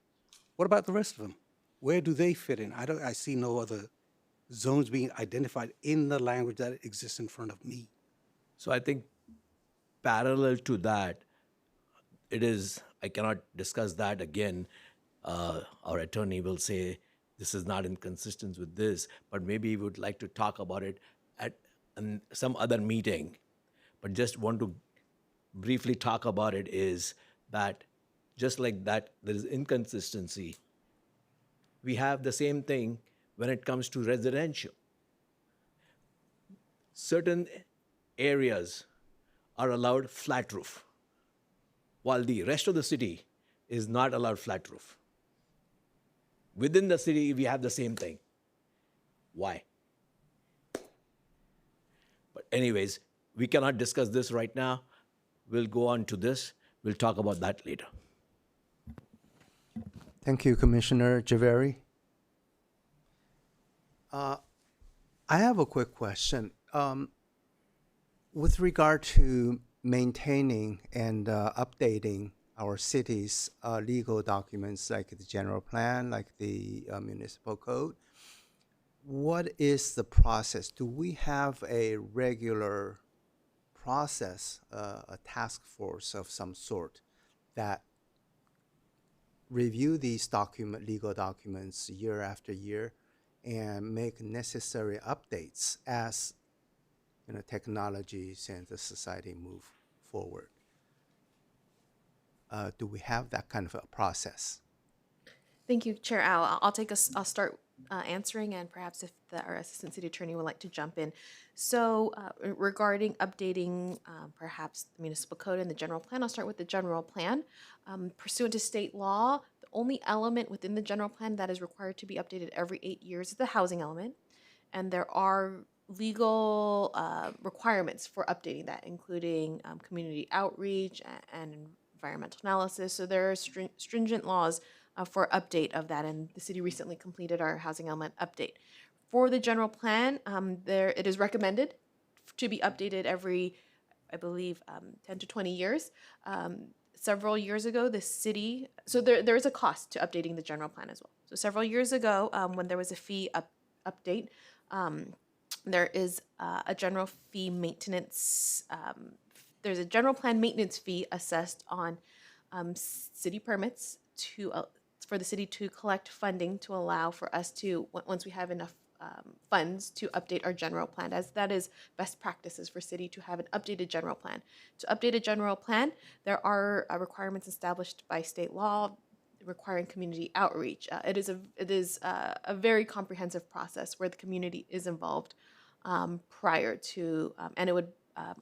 What about the rest of them? Where do they fit in? I see no other zones being identified in the language that exists in front of me. So I think parallel to that, I cannot discuss that again. Our attorney will say this is not in consistence with this, but maybe we would like to talk about it at some other meeting. But just want to briefly talk about it, is that just like that, there is inconsistency. We have the same thing when it comes to residential. Certain areas are allowed flat roof, while the rest of the city is not allowed flat roof. Within the city, we have the same thing. Why? But anyways, we cannot discuss this right now. We'll go on to this. We'll talk about that later. Thank you, Commissioner Javeri. I have a quick question. With regard to maintaining and updating our city's legal documents like the general plan, like the municipal code, what is the process? Do we have a regular process, a task force of some sort that review these legal documents year after year and make necessary updates as technologies and the society move forward? Do we have that kind of a process? Thank you, Chair Al. I'll start answering, and perhaps if our Assistant City Attorney would like to jump in. So regarding updating perhaps the municipal code and the general plan, I'll start with the general plan. Pursuant to state law, the only element within the general plan that is required to be updated every 8 years is the housing element. And there are legal requirements for updating that, including community outreach and environmental analysis. So there are stringent laws for update of that, and the city recently completed our housing element update. For the general plan, it is recommended to be updated every, I believe, 10 to 20 years. Several years ago, the city, so there is a cost to updating the general plan as well. So several years ago, when there was a fee update, there is a general fee maintenance, there's a general plan maintenance fee assessed on city permits for the city to collect funding to allow for us to, once we have enough funds, to update our general plan, as that is best practices for city to have an updated general plan. To update a general plan, there are requirements established by state law requiring community outreach. It is a very comprehensive process where the community is involved prior to, and it would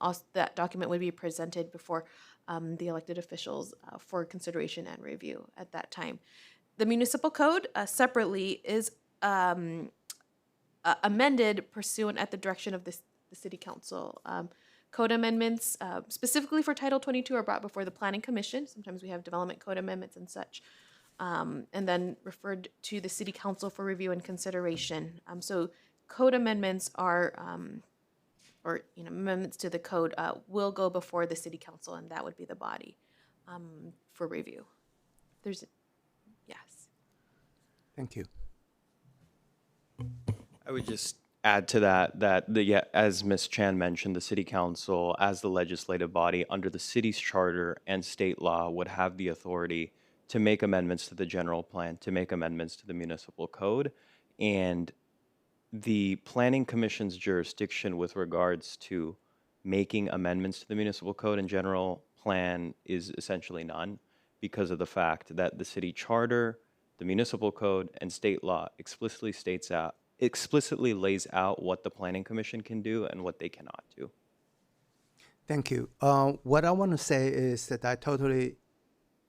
also, that document would be presented before the elected officials for consideration and review at that time. The municipal code separately is amended pursuant at the direction of the city council. Code amendments specifically for Title 22 are brought before the Planning Commission. Sometimes we have development code amendments and such, and then referred to the city council for review and consideration. So code amendments are, or amendments to the code will go before the city council, and that would be the body for review. Yes. Thank you. I would just add to that as Ms. Chan mentioned, the City Council, as the legislative body under the city's charter and state law, would have the authority to make amendments to the general plan, to make amendments to the municipal code. And the Planning Commission's jurisdiction with regards to making amendments to the municipal code and general plan is essentially none, because of the fact that the city charter, the municipal code, and state law explicitly lays out what the Planning Commission can do and what they cannot do. Thank you. What I want to say is that I totally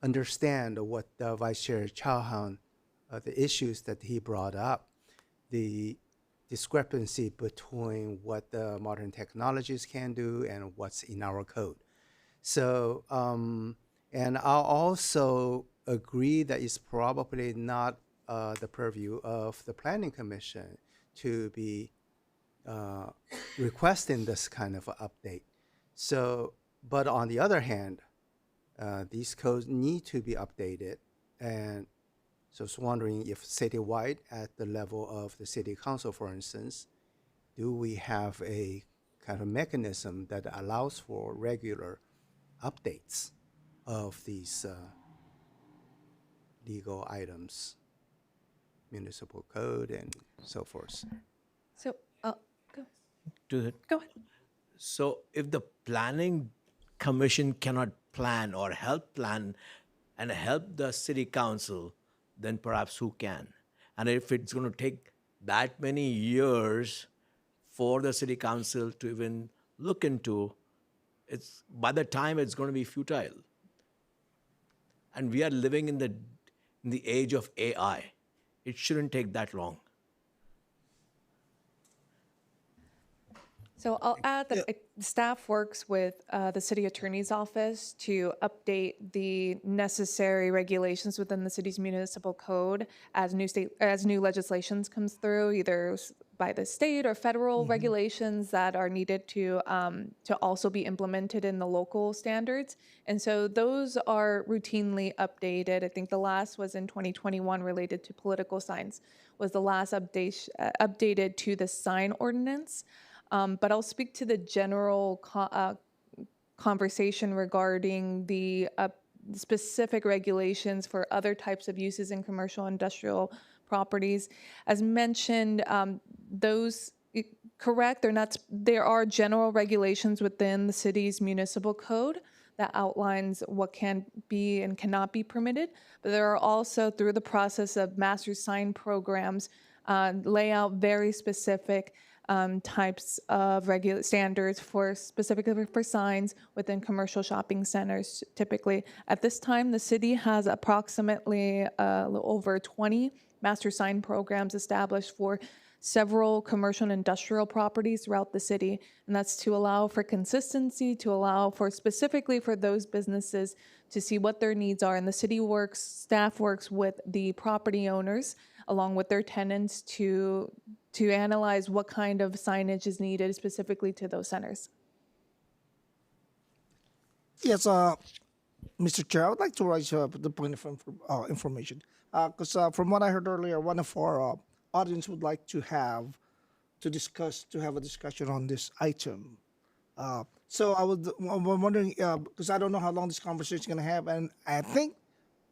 understand what Vice Chair Chauhan, the issues that he brought up, the discrepancy between what the modern technologies can do and what's in our code. So, and I'll also agree that it's probably not the purview of the Planning Commission to be requesting this kind of update. So, but on the other hand, these codes need to be updated. And so I was wondering if citywide, at the level of the city council, for instance, do we have a kind of mechanism that allows for regular updates of these legal items, municipal code, and so forth? So, Go go ahead. So if the planning commission cannot plan or help plan and help the city council, then perhaps who can? And if it's going to take that many years for the city council to even look into, it's by the time it's going to be futile. And we are living in the age of AI. It shouldn't take that long. So I'll add that staff works with the city attorney's office to update the necessary regulations within the city's municipal code as new legislations comes through, either by the state or federal regulations that are needed to also be implemented in the local standards. And so those are routinely updated. I think the last was in 2021 related to political signs, was the last updated to the sign ordinance. But I'll speak to the general conversation regarding the specific regulations for other types of uses in commercial industrial properties. As mentioned, those correct, there are general regulations within the city's municipal code that outlines what can be and cannot be permitted. But there are also, through the process of master sign programs, lay out very specific types of standards specifically for signs within commercial shopping centers. Typically, at this time, the city has approximately over 20 master sign programs established for several commercial and industrial properties throughout the city, and that's to allow for consistency, to allow for specifically for those businesses to see what their needs are. And the staff works with the property owners along with their tenants to analyze what kind of signage is needed specifically to those centers. Yes, Mr. Chair, I would like to raise the point of information. Because from what I heard earlier, one of our audience would like to have a discussion on this item. So I'm wondering, because I don't know how long this conversation is going to have, and I think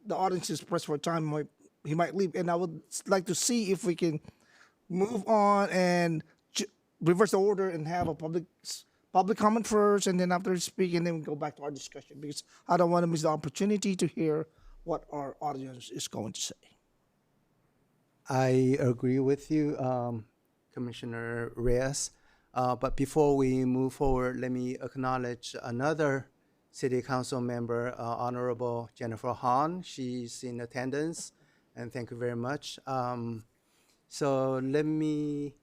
the audience is pressed for time. He might leave, and I would like to see if we can move on and reverse the order and have a public comment first, and then after speaking, then we go back to our discussion, because I don't want to miss the opportunity to hear what our audience is going to say. I agree with you, Commissioner Reyes. But before we move forward, let me acknowledge another City Council member, Honorable Jennifer Hahn. She's in attendance, and thank you very much. So let me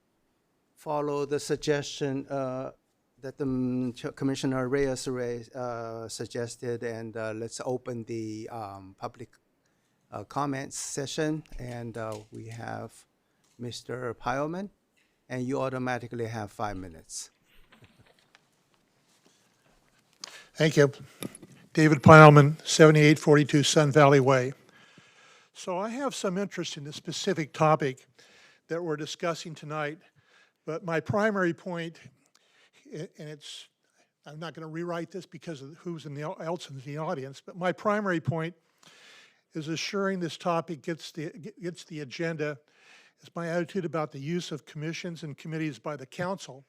follow the suggestion that the Commissioner Reyes suggested, and let's open the public comments session. And we have Mr. Pileman, and you automatically have 5 minutes. Thank you. David Pileman, 7842 Sun Valley Way. So I have some interest in the specific topic that we're discussing tonight, but my primary point, and I'm not going to rewrite this because of who's else in the audience, but my primary point is assuring this topic gets the agenda is my attitude about the use of commissions and committees by the council.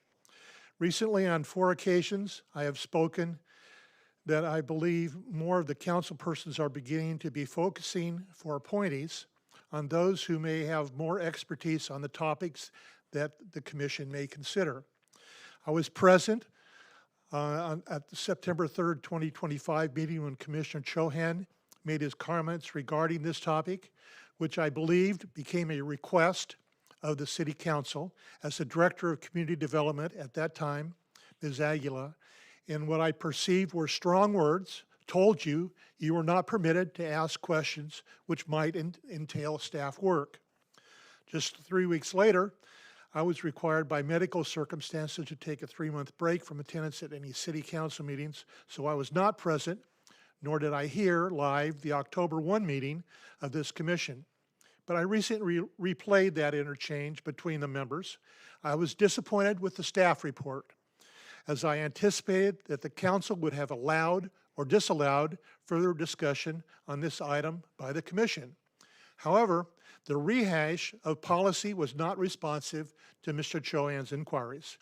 Recently, on 4 occasions, I have spoken that I believe more of the council persons are beginning to be focusing for appointees on those who may have more expertise on the topics that the commission may consider. I was present at the September 3rd, 2025 meeting when Commissioner Chohan made his comments regarding this topic, which I believed became a request of the City Council as the Director of Community Development at that time, Ms. Aguila, in what I perceived were strong words, told you you were not permitted to ask questions which might entail staff work. Just 3 weeks later, I was required by medical circumstances to take a 3-month break from attendance at any City Council meetings, so I was not present, nor did I hear live the October 1 meeting of this commission. But I recently replayed that interchange between the members. I was disappointed with the staff report, as I anticipated that the council would have allowed or disallowed further discussion on this item by the commission. However, the rehash of policy was not responsive to Mr. Chohan's inquiries.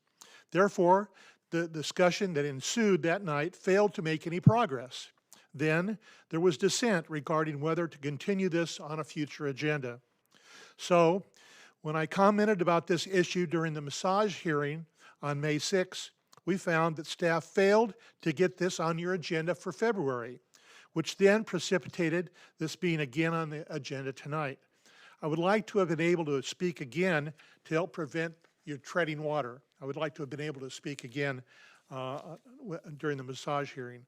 Therefore, the discussion that ensued that night failed to make any progress. Then there was dissent regarding whether to continue this on a future agenda. So when I commented about this issue during the massage hearing on May 6, we found that staff failed to get this on your agenda for February, which then precipitated this being again on the agenda tonight. I would like to have been able to speak again to help prevent you treading water. I would like to have been able to speak again during the massage hearing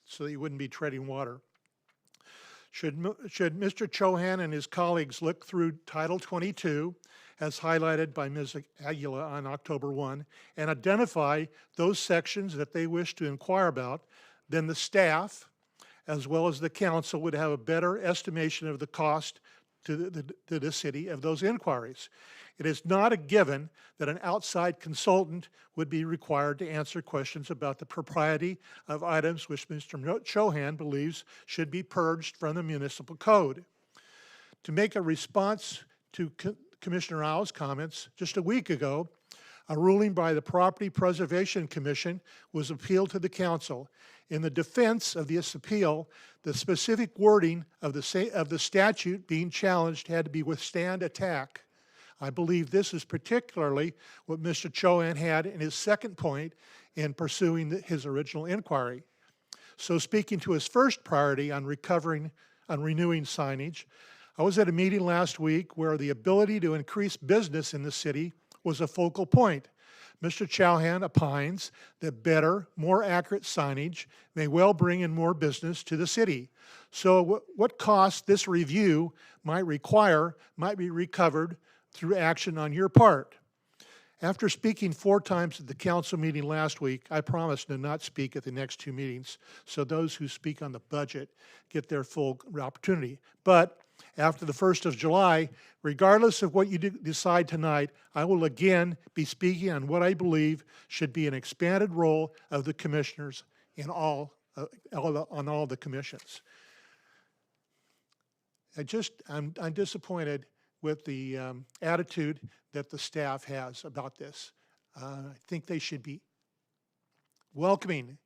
so that you wouldn't be treading water. Should Mr. Chohan and his colleagues look through Title 22, as highlighted by Ms. Aguila on October 1, and identify those sections that they wish to inquire about, then the staff, as well as the council, would have a better estimation of the cost to the city of those inquiries. It is not a given that an outside consultant would be required to answer questions about the propriety of items which Mr. Chohan believes should be purged from the municipal code. To make a response to Commissioner Au's comments, just a week ago, a ruling by the Property Preservation Commission was appealed to the council. In the defense of this appeal, the specific wording of the statute being challenged had to be withstand attack. I believe this is particularly what Mr. Chohan had in his second point in pursuing his original inquiry. So speaking to his first priority on renewing signage, I was at a meeting last week where the ability to increase business in the city was a focal point. Mr. Chohan opines that better, more accurate signage may well bring in more business to the city. So what cost this review might require might be recovered through action on your part. After speaking 4 times at the council meeting last week, I promise to not speak at the next 2 meetings, so those who speak on the budget get their full opportunity. But after the 1st of July, regardless of what you decide tonight, I will again be speaking on what I believe should be an expanded role of the commissioners in on all the commissions. I'm disappointed with the attitude that the staff has about this. I think they should be welcoming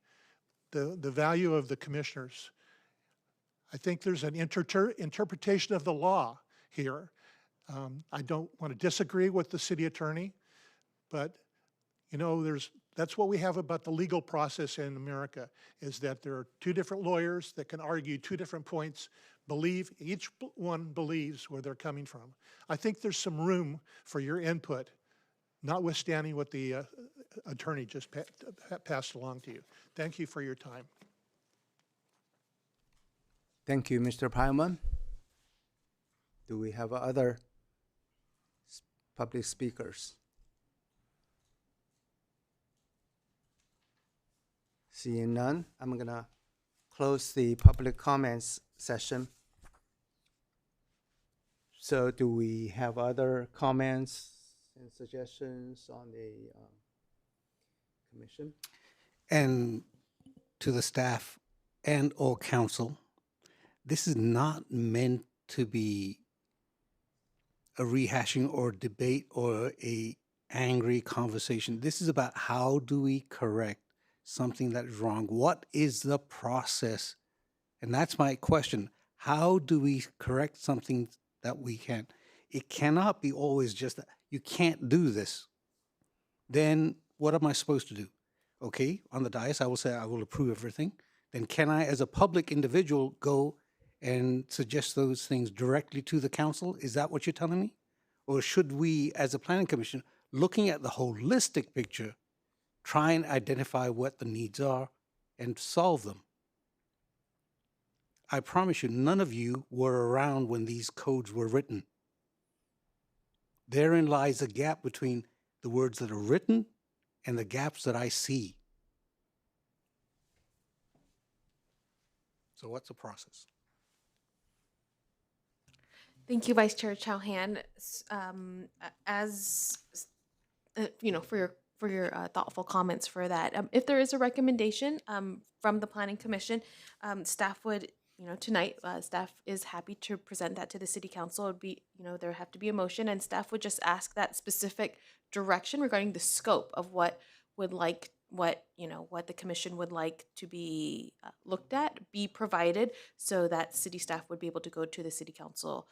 the value of the commissioners. I think there's an interpretation of the law here. I don't want to disagree with the city attorney, but you know, that's what we have about the legal process in America, is that there are 2 different lawyers that can argue 2 different points, each one believes where they're coming from. I think there's some room for your input, notwithstanding what the attorney just passed along to you. Thank you for your time. Thank you, Mr. Pyleman. Do we have other public speakers? Seeing none, I'm gonna close the public comments session. So do we have other comments and suggestions on the commission? And to the staff and or council, this is not meant to be a rehashing or debate or a angry conversation. This is about how do we correct something that is wrong? What is the process? And that's my question. How do we correct something that we can? It cannot be always just that you can't do this. Then what am I supposed to do? Okay, on the dais, I will say I will approve everything. Then can I, as a public individual, go and suggest those things directly to the council? Is that what you're telling me? Or should we, as a planning commission, looking at the holistic picture, try and identify what the needs are and solve them? I promise you, none of you were around when these codes were written. Therein lies a gap between the words that are written and the gaps that I see. So what's the process? Thank you, Vice Chair Chauhan. For your thoughtful comments for that. If there is a recommendation from the Planning Commission, staff would, tonight, staff is happy to present that to the City Council. It'd be, there would have to be a motion, and staff would just ask that specific direction regarding the scope of what the commission would like to be looked at, be provided, so that city staff would be able to go to the City Council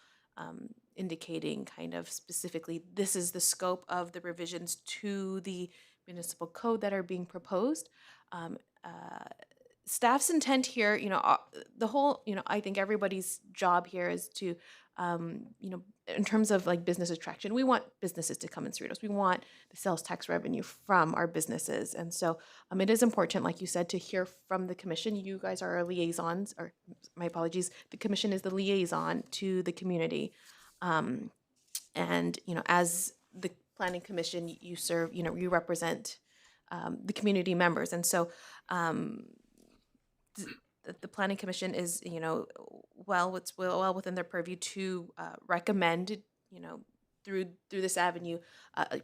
indicating kind of specifically, this is the scope of the revisions to the municipal code that are being proposed. Staff's intent here, the whole, I think everybody's job here is to, in terms of like business attraction, we want businesses to come in Cerritos. We want the sales tax revenue from our businesses. And so it is important, like you said, to hear from the commission. You guys are our liaisons, or my apologies, the commission is the liaison to the community. And, as the planning commission, you serve, you represent the community members. And so the planning commission is, well within their purview to recommend, through this avenue,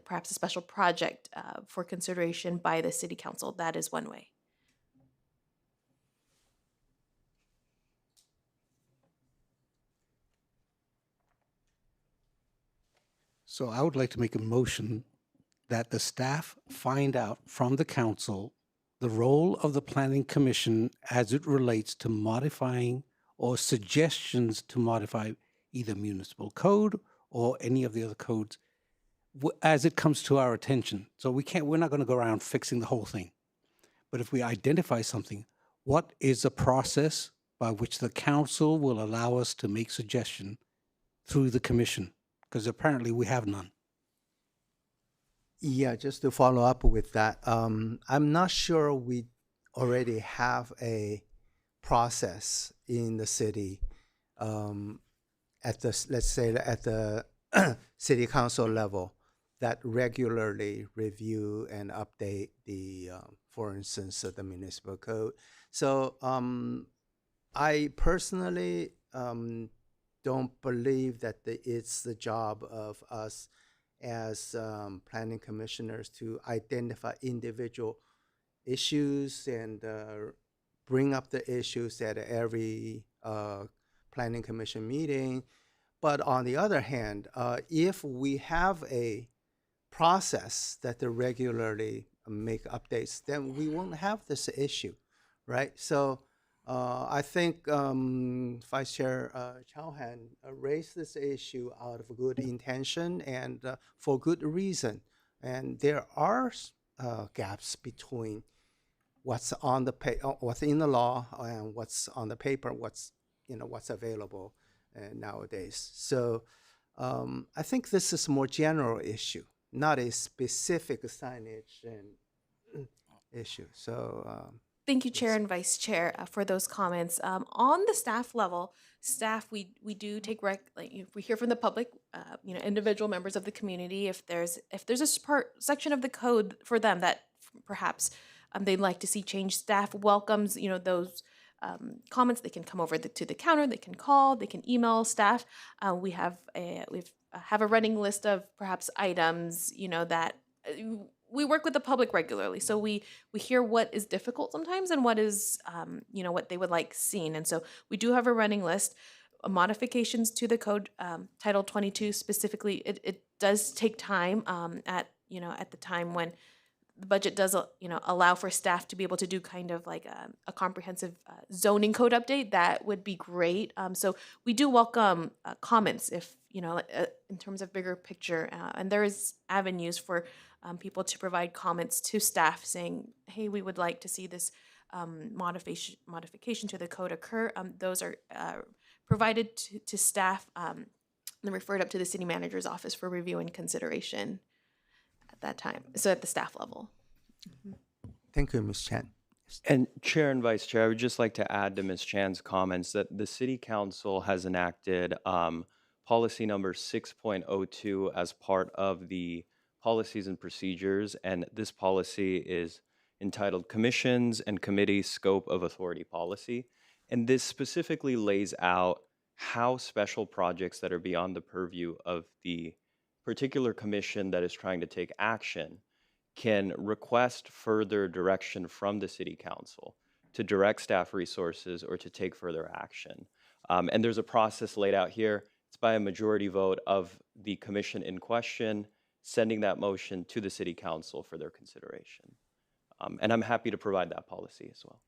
perhaps a special project for consideration by the city council. That is one way. So I would like to make a motion that the staff find out from the council the role of the planning commission as it relates to modifying or suggestions to modify either municipal code or any of the other codes as it comes to our attention. So we're not going to go around fixing the whole thing. But if we identify something, what is the process by which the council will allow us to make suggestion through the commission? Because apparently we have none. Yeah, just to follow up with that, I'm not sure we already have a process in the city at the, let's say, at the city council level that regularly review and update the, for instance, the municipal code. So I personally don't believe that it's the job of us as planning commissioners to identify individual issues and bring up the issues at every planning commission meeting. But on the other hand, if we have a process that they regularly make updates, then we won't have this issue, right? So I think Vice Chair Chauhan raised this issue out of good intention and for good reason. And there are gaps between what's on the what's in the law and what's on the paper, what's available nowadays. So I think this is a more general issue, not a specific signage and issue. So. Thank you, Chair and Vice Chair, for those comments. On the staff level, we do take we hear from the public, individual members of the community. If there's a section of the code for them that perhaps they'd like to see changed, staff welcomes those comments. They can come over to the counter. They can call. They can email staff. We have a running list of perhaps items that. We work with the public regularly, so we hear what is difficult sometimes and what is, what they would like seen. And so we do have a running list. Modifications to the code, Title 22 specifically, it does take time at the time when the budget does, allow for staff to be able to do kind of like a comprehensive zoning code update. That would be great. So we do welcome comments if, in terms of bigger picture, and there is avenues for people to provide comments to staff saying, hey, we would like to see this modification to the code occur. Those are provided to staff and referred up to the city manager's office for review and consideration at that time. So at the staff level. Thank you, Ms. Chan. And Chair and Vice Chair, I would just like to add to Ms. Chan's comments that the City Council has enacted policy number 6.02 as part of the policies and procedures, and this policy is entitled Commissions and Committees Scope of Authority Policy. And this specifically lays out how special projects that are beyond the purview of the particular commission that is trying to take action can request further direction from the City Council to direct staff resources or to take further action. And there's a process laid out here. It's by a majority vote of the commission in question, sending that motion to the City Council for their consideration. And I'm happy to provide that policy as well.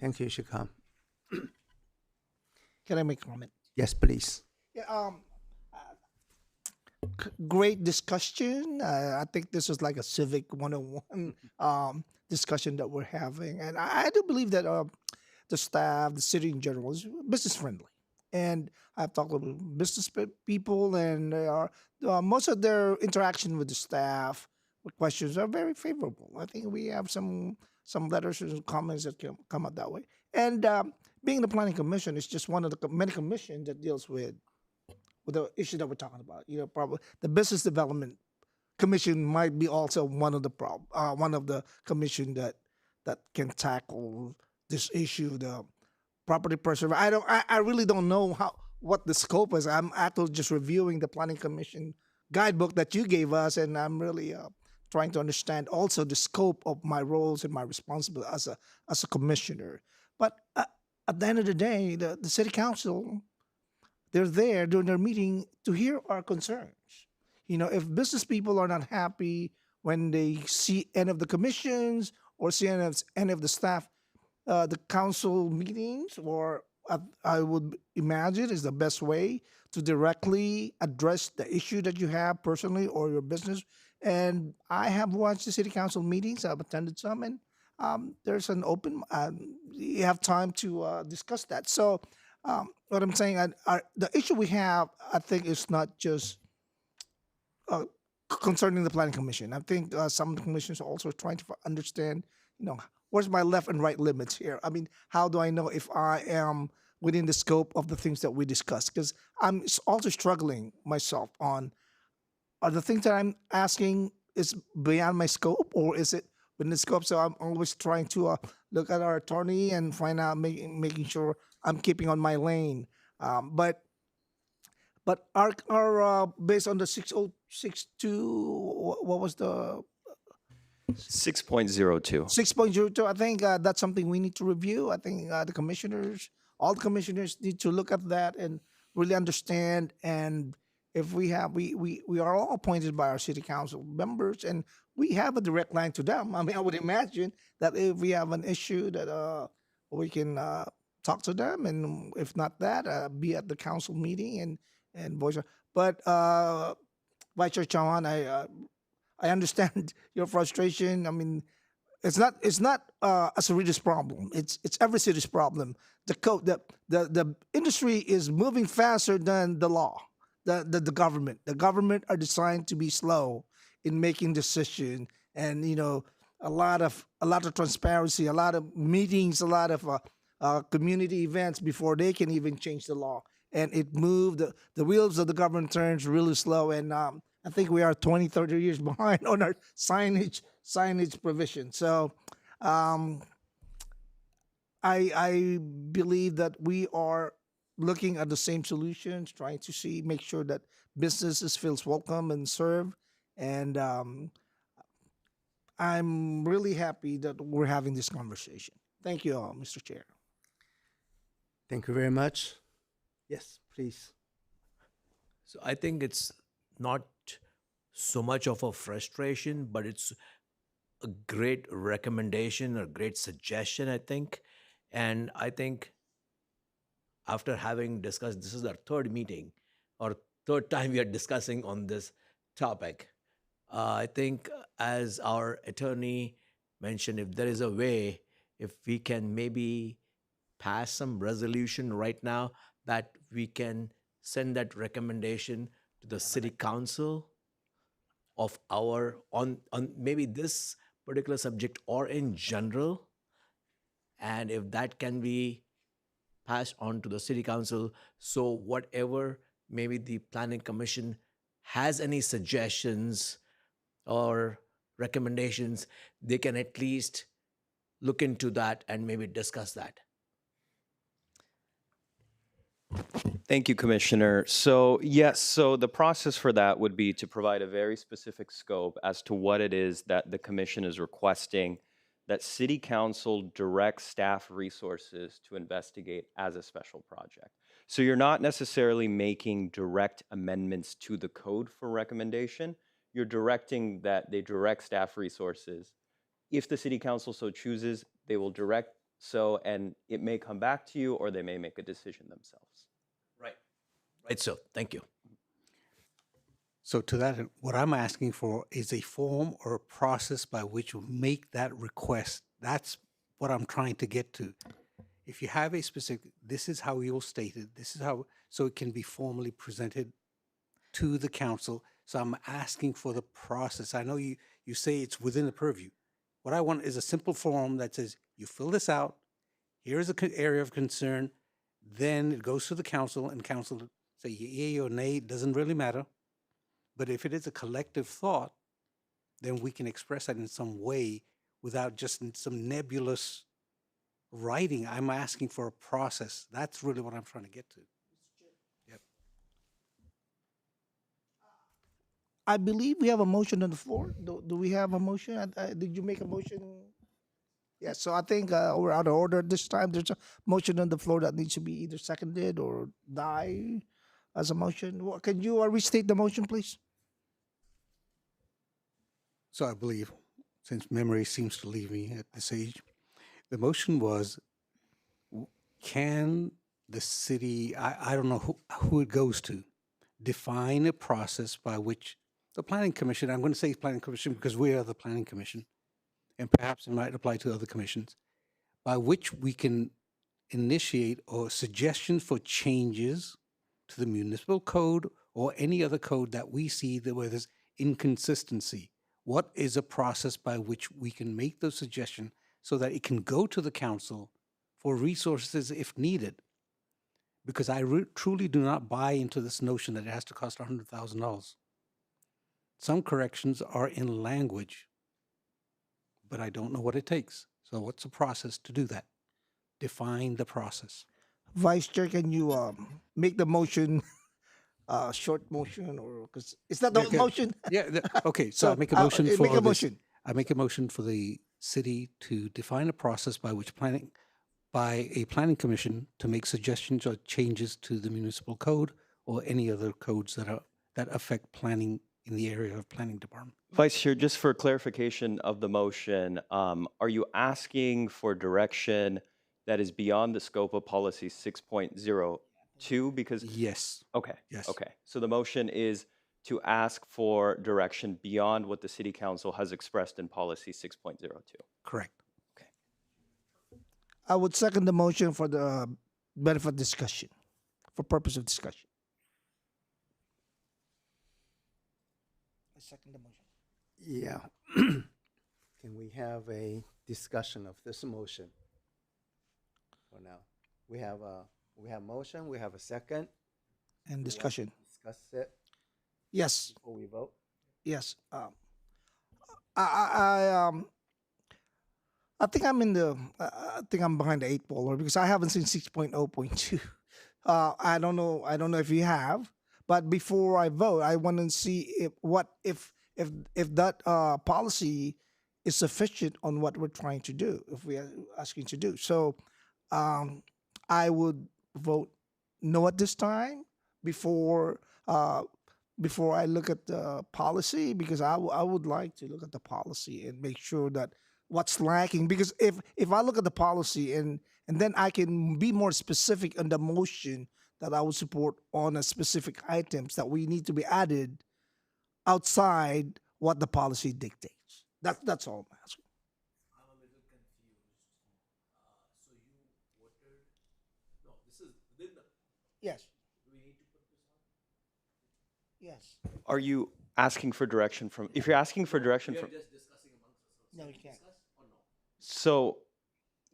Thank you, Shikam. Can I make a comment? Yes, please. Yeah, great discussion. I think this is like a civic 101 discussion that we're having. And I do believe that the staff, the city in general, is business friendly. And I've talked with people, and they are most of their interaction with the staff, with questions, are very favorable. I think we have some letters and comments that come out that way. And being the planning commission is just one of the many commissions that deals with the issue that we're talking about. You know, probably the business development commission might be also one of the one of the commission that can tackle this issue, the property preservation. I really don't know what the scope is. I'm actually just reviewing the planning commission guidebook that you gave us, and I'm really trying to understand also the scope of my roles and my responsibility as a commissioner. But at the end of the day, the city council, they're there during their meeting to hear our concerns. You know, if business people are not happy when they see any of the commissions or see any of the staff, the council meetings, or I would imagine is the best way to directly address the issue that you have personally or your business. And I have watched the city council meetings. I've attended some, and there's an open. You have time to discuss that. So, what I'm saying, the issue we have, I think, is not just concerning the planning commission. I think some of the commissions are also trying to understand, you know, where's my left and right limits here? I mean, how do I know if I am within the scope of the things that we discussed? Because I'm also struggling myself on, are the things that I'm asking is beyond my scope, or is it within the scope? So I'm always trying to look at our attorney and find out, making sure I'm keeping on my lane. But our based on the 6062, what was the 6.02. 6.02? I think that's something we need to review. I think all the commissioners need to look at that and really understand. And if we are all appointed by our city council members, and we have a direct line to them. I mean, I would imagine that if we have an issue that we can talk to them, and if not that, be at the council meeting and voice. But Vice Chair Chawan, I understand your frustration. I mean, it's not a Cerritos problem. It's every city's problem. The industry is moving faster than the law. The government are designed to be slow in making decisions, and you know, a lot of transparency, a lot of meetings, a lot of community events before they can even change the law. And it moved, the wheels of the government turns really slow. And I think we are 20, 30 years behind on our signage provision. So I believe that we are looking at the same solutions, trying to make sure that businesses feels welcome and served. And I'm really happy that we're having this conversation. Thank you all, Mr. Chair. Thank you very much. Yes, please. So I think it's not so much of a frustration, but it's a great recommendation or great suggestion, I think. And I think after having discussed, this is our third meeting or third time we are discussing on this topic. I think as our attorney mentioned, if there is a way, if we can maybe pass some resolution right now that we can send that recommendation to the city council of our on maybe this particular subject or in general, and if that can be passed on to the city council, so whatever maybe the planning commission has any suggestions or recommendations, they can at least look into that and maybe discuss that. Thank you, Commissioner. So yes, so the process for that would be to provide a very specific scope as to what it is that the commission is requesting that City Council direct staff resources to investigate as a special project. So you're not necessarily making direct amendments to the code for recommendation. You're directing that they direct staff resources. If the City Council so chooses, they will direct so, and it may come back to you, or they may make a decision themselves. Right. Right, so thank you. So to that, what I'm asking for is a form or a process by which we make that request. That's what I'm trying to get to. If you have a specific, this is how you'll state it, this is how, so it can be formally presented to the council. So I'm asking for the process. I know you say it's within the purview. What I want is a simple form that says, you fill this out, here's an area of concern, then it goes to the council, and council say yea or nay, it doesn't really matter. But if it is a collective thought, then we can express that in some way without just in some nebulous writing. I'm asking for a process. That's really what I'm trying to get to. Yep. I believe we have a motion on the floor. Do we have a motion? Did you make a motion? Yes, so I think we're out of order this time. There's a motion on the floor that needs to be either seconded or die as a motion. Can you restate the motion, please? So I believe, since memory seems to leave me at this age, the motion was, can the city, I don't know who it goes to, define a process by which the planning commission, I'm going to say planning commission because we are the planning commission, and perhaps it might apply to other commissions, by which we can initiate or suggestions for changes to the municipal code or any other code that we see that where there's inconsistency. What is a process by which we can make those suggestions so that it can go to the council for resources if needed? Because I truly do not buy into this notion that it has to cost $100,000. Some corrections are in language, but I don't know what it takes. So what's the process to do that? Define the process. Vice Chair, can you make the motion short motion, or because it's not the Okay. motion? Yeah, okay, so I make a motion for make a this- motion. I make a motion for the city to define a process by which by a planning commission to make suggestions or changes to the municipal code or any other codes that affect planning in the area of planning department. Vice Chair, just for clarification of the motion, are you asking for direction that is beyond the scope of policy 6.02? Because, Yes, okay, yes. okay. So the motion is to ask for direction beyond what the city council has expressed in policy 6.02. Correct. I would second the motion for the benefit discussion, for purpose of discussion. I second the motion. Yeah. Can we have a discussion of this motion for now? We have motion, we have a second. And discussion. Discuss it Yes, before we vote. yes. I think I'm I think I'm behind the eight ball, or because I haven't seen 6.0.2. I don't know if you have, but before I vote, I want to see if that policy is sufficient on what we're trying to do, if we are asking to do. So I would vote no at this time before I look at the policy, because I would like to look at the policy and make sure that what's lacking. Because if I look at the policy and then I can be more specific on the motion that I would support on a specific items that we need to be added outside what the policy dictates. That's all I'm asking. I'm a little confused. So you voted, no, this is within the, Yes. do we need to put this on? Yes. Are you asking for direction from, if you're asking for direction We are from, just discussing amongst ourselves. No, Can you we can't. discuss or no? so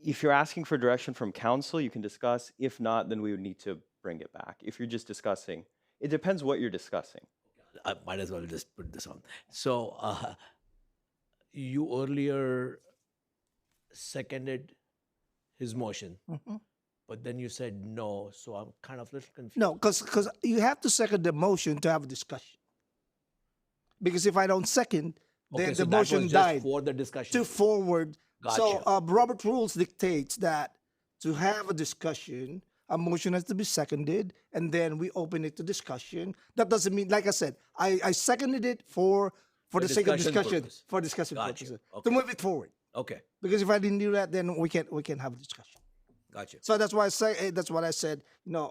if you're asking for direction from council, you can discuss. If not, then we would need to bring it back. If you're just discussing, it depends what you're discussing. I might as well just put this on. So, you earlier seconded his motion, Mhm. but then you said no, so I'm kind of a little confused. No, because you have to second the motion to have a discussion. Because if I don't second, Okay, then so the that was motion just died. for the discussion. To forward. So Gotcha. Robert Rules dictates that to have a discussion, a motion has to be seconded, and then we open it to discussion. That doesn't mean, like I said, I seconded it for the sake of discussion discussion, purpose. for discussion Gotcha. purposes, to Okay. move it forward. Okay, Because if I didn't do that, then we can't have a discussion. gotcha. So that's why that's what I said.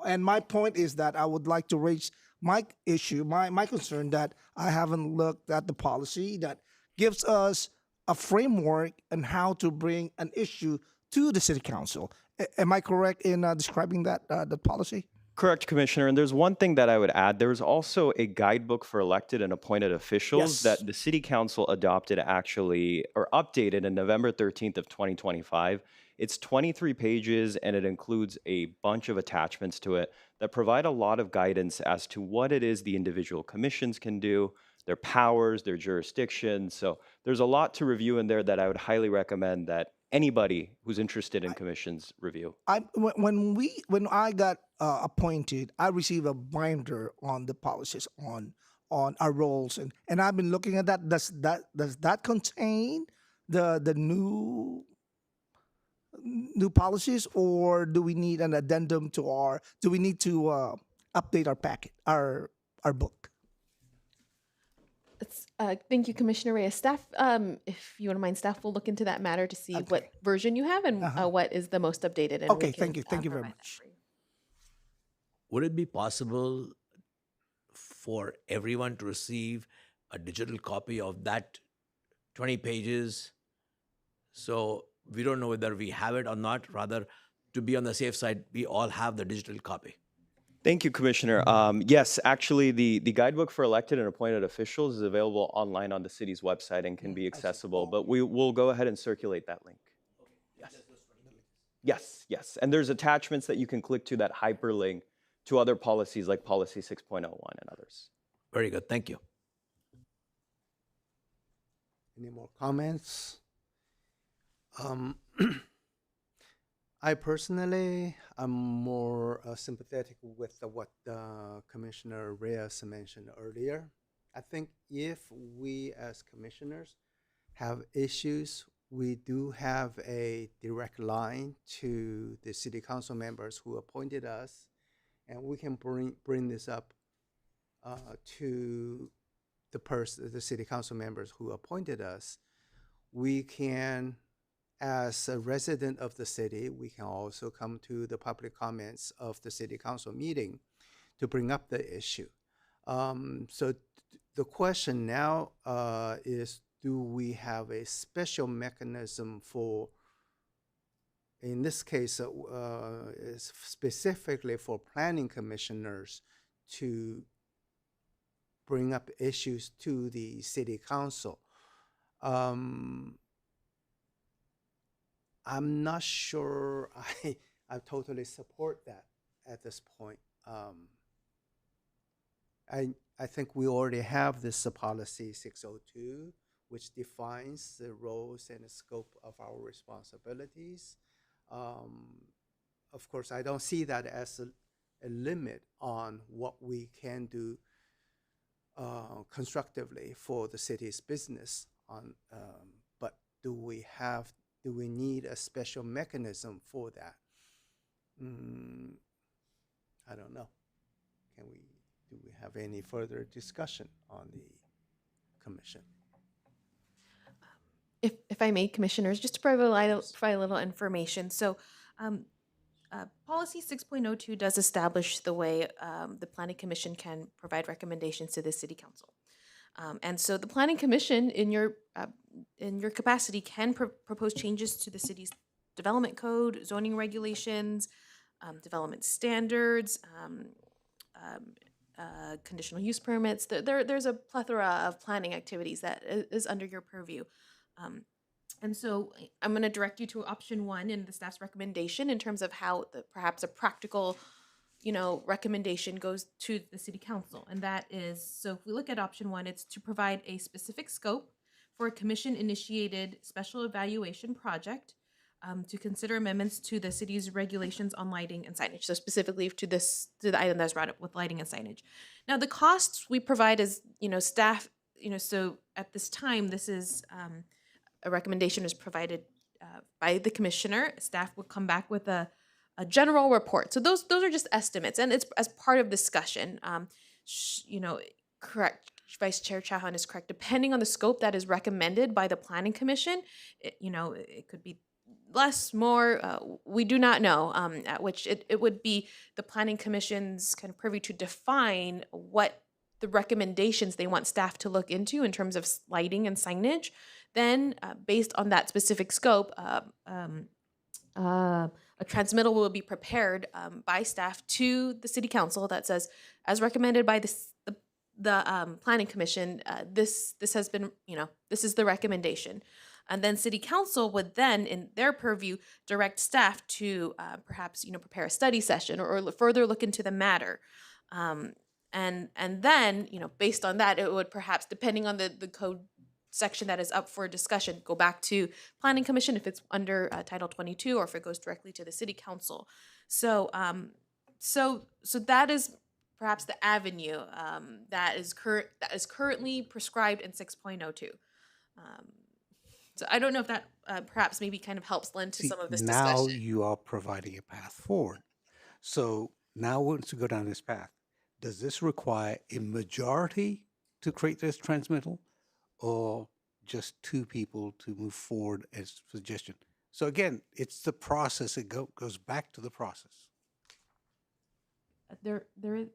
And my point is that I would like to raise my issue, my concern that I haven't looked at the policy that gives us a framework on how to bring an issue to the city council. Am I correct in describing that policy? Correct, Commissioner. And there's one thing that I would add. There's also a guidebook for elected and appointed officials Yes. that the City Council adopted actually, or updated in November 13th of 2025. It's 23 pages and it includes a bunch of attachments to it that provide a lot of guidance as to what it is the individual commissions can do, their powers, their jurisdictions. So there's a lot to review in there that I would highly recommend that anybody who's interested in commissions review. When I got appointed, I received a binder on the policies on our roles, and I've been looking at that. Does that contain the new policies, or do we need an addendum to our? Do we need to update our packet, our book? Thank you, Commissioner Reyes. Staff, if you wouldn't mind, staff will look into that matter to see what version you have and what is the most updated. And we Okay, can, thank you very provide that much. for you. Would it be possible for everyone to receive a digital copy of that 20 pages? So we don't know whether we have it or not. Rather, to be on the safe side, we all have the digital copy. Thank you, Commissioner. Yes, actually, the guidebook for elected and appointed officials is available online on the city's website and can be accessible, but we will go ahead and circulate that link. Yes. And there's attachments that you can click to that hyperlink to other policies like Policy 6.01 and others. Very good. Thank you. Any more comments? I personally am more sympathetic with what Commissioner Reyes mentioned earlier. I think if we as commissioners have issues, we do have a direct line to the city council members who appointed us, and we can bring this up to the city council members who appointed us. We can, as a resident of the city, we can also come to the public comments of the city council meeting to bring up the issue. So the question now is, do we have a special mechanism for, in this case, is specifically for planning commissioners to bring up issues to the city council? I'm not sure I totally support that at this point. I think we already have this policy 602, which defines the roles and the scope of our responsibilities. Of course, I don't see that as a limit on what we can do constructively for the city's business. But do we need a special mechanism for that? I don't know. Do we have any further discussion on the commission? If I may, commissioners, just to provide a little information. So policy 6.02 does establish the way the planning commission can provide recommendations to the city council. And so the planning commission in your capacity can propose changes to the city's development code, zoning regulations, development standards, conditional use permits. There's a plethora of planning activities that is under your purview. And so I'm going to direct you to option 1 in the staff's recommendation in terms of how perhaps a practical, recommendation goes to the city council. And that is, so if we look at option 1, it's to provide a specific scope for a commission-initiated special evaluation project to consider amendments to the city's regulations on lighting and signage. So specifically to the item that's brought up with lighting and signage. Now the costs we provide as, staff, so at this time, this is a recommendation is provided by the commissioner. Staff will come back with a general report. So those are just estimates, and it's as part of discussion. Correct. Vice Chair Chauhan is correct. Depending on the scope that is recommended by the Planning Commission, it could be less, more, we do not know, at which it would be the planning commission's kind of purview to define what the recommendations they want staff to look into in terms of lighting and signage. Then, based on that specific scope, a transmittal will be prepared by staff to the city council that says, as recommended by the planning commission, this has been, this is the recommendation. And then city council would then, in their purview, direct staff to perhaps, prepare a study session or further look into the matter. And then, based on that, it would perhaps, depending on the code section that is up for discussion, go back to planning commission if it's under Title 22 or if it goes directly to the city council. So that is perhaps the avenue that is currently prescribed in 6.02. So I don't know if that perhaps maybe kind of helps lend to See, some of this now discussion. you are providing a path forward. So now once you go down this path, does this require a majority to create this transmittal or just two people to move forward as suggestion? So again, it's the process. It goes back to the process. There is.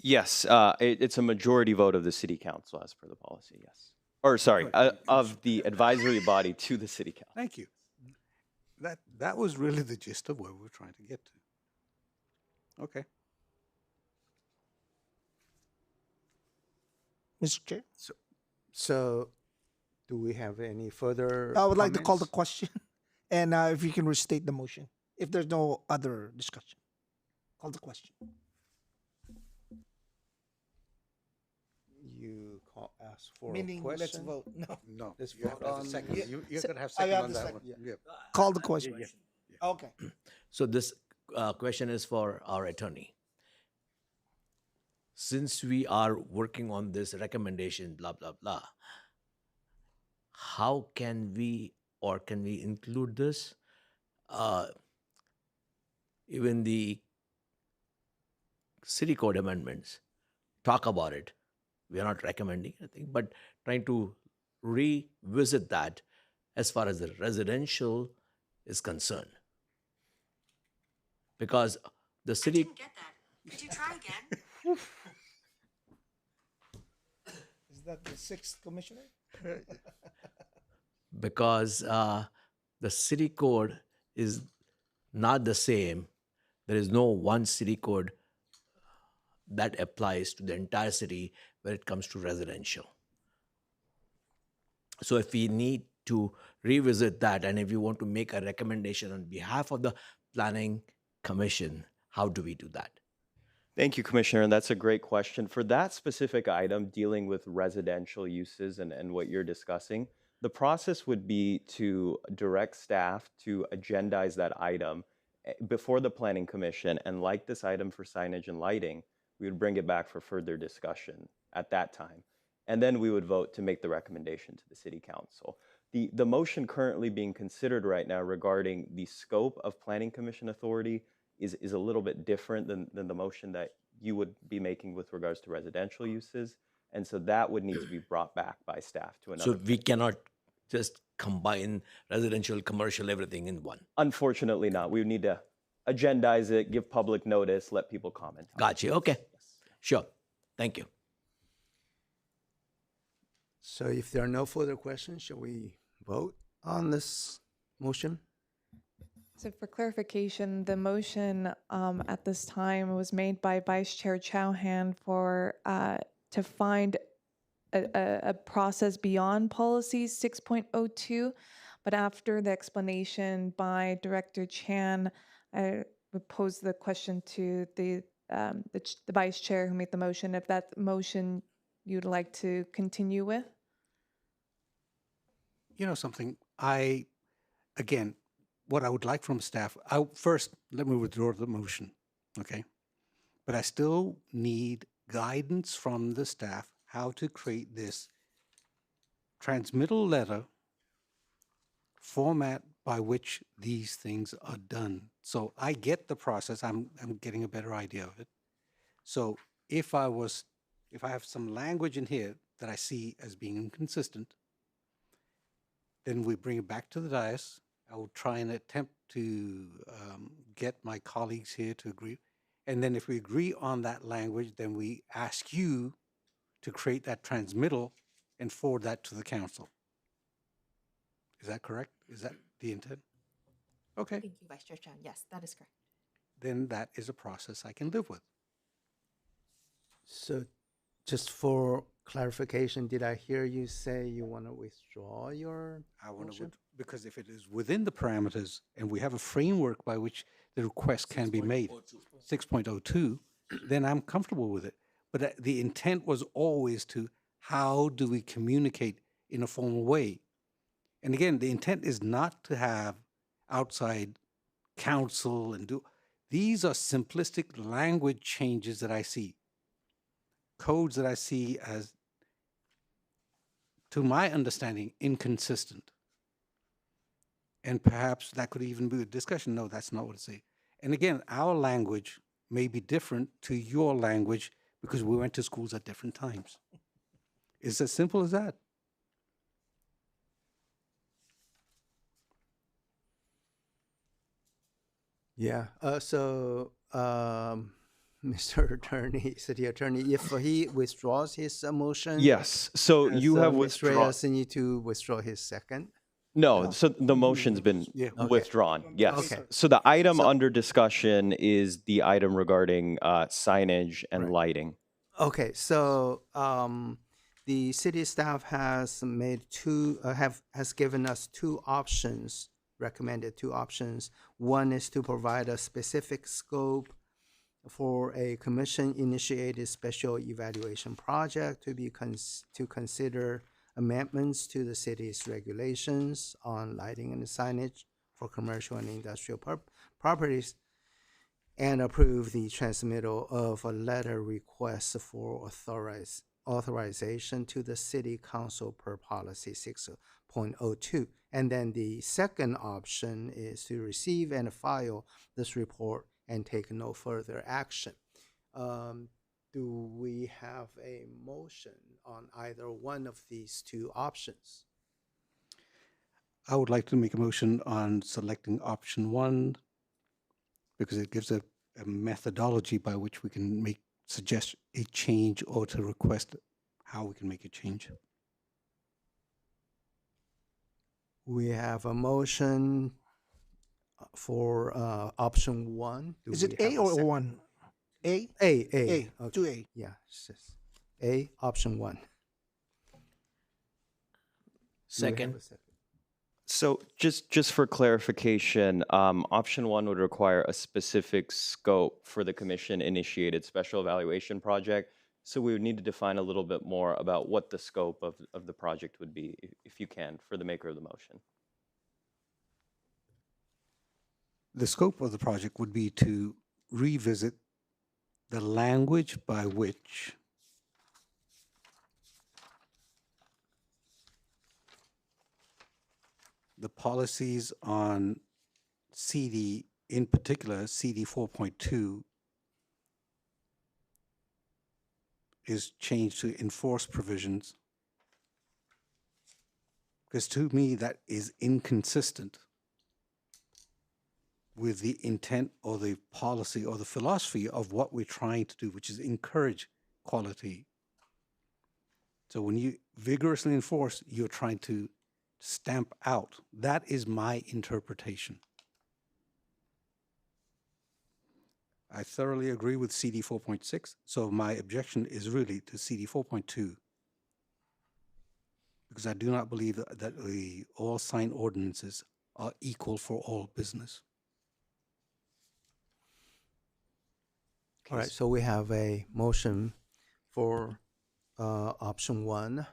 Yes, it's a majority vote of the city council as per the policy, yes. Or sorry, of the advisory body to the city council. Thank you. That was really the gist of where we were trying to get to. Okay. Mr. Chair, So, do we have any further? I would like to call the comments? question, and if you can restate the motion, if there's no other discussion. Call the question. You ask for Meaning, a question. let's vote. No. No, Let's you have vote to have a on- second. Yeah. You're So- going to have I second have on the that second, one. yeah. Yeah. Call the question. Okay. So this question is for our attorney. Since we are working on this recommendation, blah, blah, blah, how can we include this? Even the city code amendments talk about it. We are not recommending anything, but trying to revisit that as far as the residential is concerned. Because the city, Get that. Could you try again? Is that the sixth commissioner? because the city code is not the same. There is no one city code that applies to the entire city when it comes to residential. So if we need to revisit that, and if you want to make a recommendation on behalf of the planning commission, how do we do that? Thank you, Commissioner, and that's a great question. For that specific item, dealing with residential uses and what you're discussing, the process would be to direct staff to agendize that item before the Planning Commission, and like this item for signage and lighting, we would bring it back for further discussion at that time. And then we would vote to make the recommendation to the City Council. The motion currently being considered right now regarding the scope of Planning Commission authority is a little bit different than the motion that you would be making with regards to residential uses. And so that would need to be brought back by staff to another. So we cannot just combine residential, commercial, everything in one. Unfortunately not. We would need to agendize it, give public notice, let people comment on it. Gotcha. Okay. Sure. Thank you. So if there are no further questions, shall we vote on this motion? So for clarification, the motion at this time was made by Vice Chair Chauhan for to find a process beyond policy 6.02, but after the explanation by Director Chan, I would pose the question to the Vice Chair who made the motion, if that motion you'd like to continue with? You know something, again, what I would like from staff, first, let me withdraw the motion, okay? But I still need guidance from the staff how to create this transmittal letter format by which these things are done. So I get the process, I'm getting a better idea of it. So if I have some language in here that I see as being inconsistent, Then we bring it back to the dais. I will try and attempt to get my colleagues here to agree. And then if we agree on that language, then we ask you to create that transmittal and forward that to the council. Is that correct? Is that the intent? Okay, Thank you, Vice Chair Chan. Yes, that is correct. then that is a process I can live with. So just for clarification, did I hear you say you want to withdraw your I want to, motion? because if it is within the parameters and we have a framework by which the request can be made, 6.02, then I'm comfortable with it. But the intent was always to, how do we communicate in a formal way? And again, the intent is not to have outside counsel and do, these are simplistic language changes that I see. Codes that I see as, to my understanding, inconsistent. And perhaps that could even be a discussion. No, that's not what it says. And again, our language may be different to your language because we went to schools at different times. It's as simple as that. Yeah, Mr. Attorney, City Attorney, if he withdraws his motion. Yes, so does, you have Mr. withdrawn. Reyes need to withdraw his second? No, so the motion's been Okay. withdrawn, yes. Okay. So the item under discussion is the item regarding signage and lighting. Okay, so the city staff has made has given us two options, recommended two options. One is to provide a specific scope for a commission-initiated special evaluation project to be to consider amendments to the city's regulations on lighting and signage for commercial and industrial properties, and approve the transmittal of a letter request for authorization to the city council per policy 6.02. And then the second option is to receive and file this report and take no further action. Do we have a motion on either one of these two options? I would like to make a motion on selecting option one because it gives a methodology by which we can suggest a change or to request how we can make a change. We have a motion for option one. Do Is we it have A or second? one? A? A. A, Okay. 2A. Yeah, it's just A, option one. Do we have Second. a second? So just for clarification, option one would require a specific scope for the commission-initiated special evaluation project. So we would need to define a little bit more about what the scope of the project would be, if you can, for the maker of the motion. The scope of the project would be to revisit the language by which the policies on CD, in particular CD 4.2, is changed to enforce provisions. Because to me, that is inconsistent with the intent or the policy or the philosophy of what we're trying to do, which is encourage quality. So when you vigorously enforce, you're trying to stamp out. That is my interpretation. I thoroughly agree with CD 4.6, so my objection is really to CD 4.2, because I do not believe that the all sign ordinances are equal for all business. All right, so we have a motion for option one,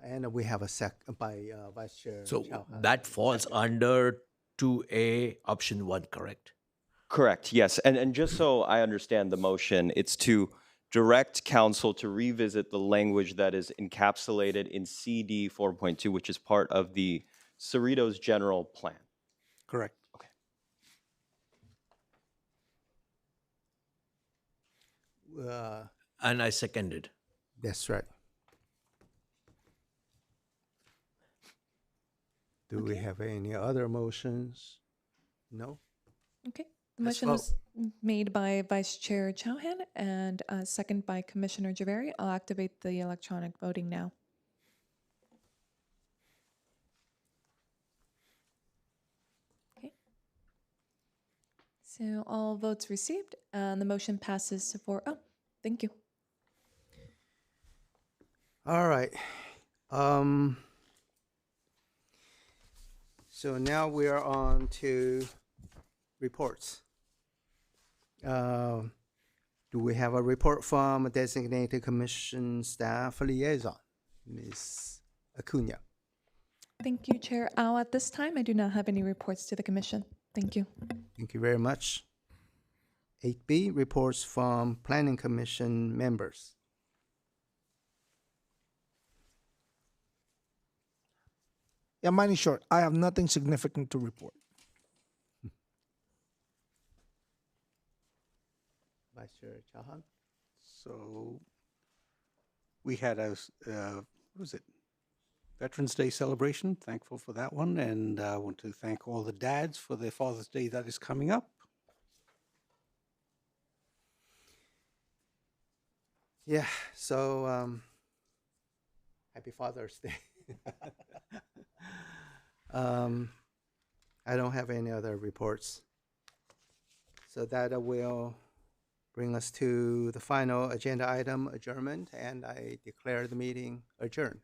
and we have a second by Vice Chair. So Chao Han. that falls under 2A, option one, correct? Correct, yes. And just so I understand the motion, it's to direct council to revisit the language that is encapsulated in CD 4.2, which is part of the Cerritos general plan. Correct. Okay. And I seconded. That's right. Do we have any other motions? No? Okay. The Let's motion was made by Vice Chair Chauhan and second by Commissioner Javari. I'll activate the electronic voting now. Okay. So all votes received and the motion passes 4-0. Thank you. All right. So now we are on to reports. Do we have a report from a designated commission staff liaison, Ms. Acuna? Thank you, Chair Au. At this time, I do not have any reports to the commission. Thank you. Thank you very much. 8B, reports from planning commission members. Yeah, mine is short. I have nothing significant to report. Vice Chair Chauhan? So we had a, what was it? Veterans Day celebration. Thankful for that one. And I want to thank all the dads for their Father's Day that is coming up. Yeah, so happy Father's Day. I don't have any other reports. So that will bring us to the final agenda item, adjournment, and I declare the meeting adjourned.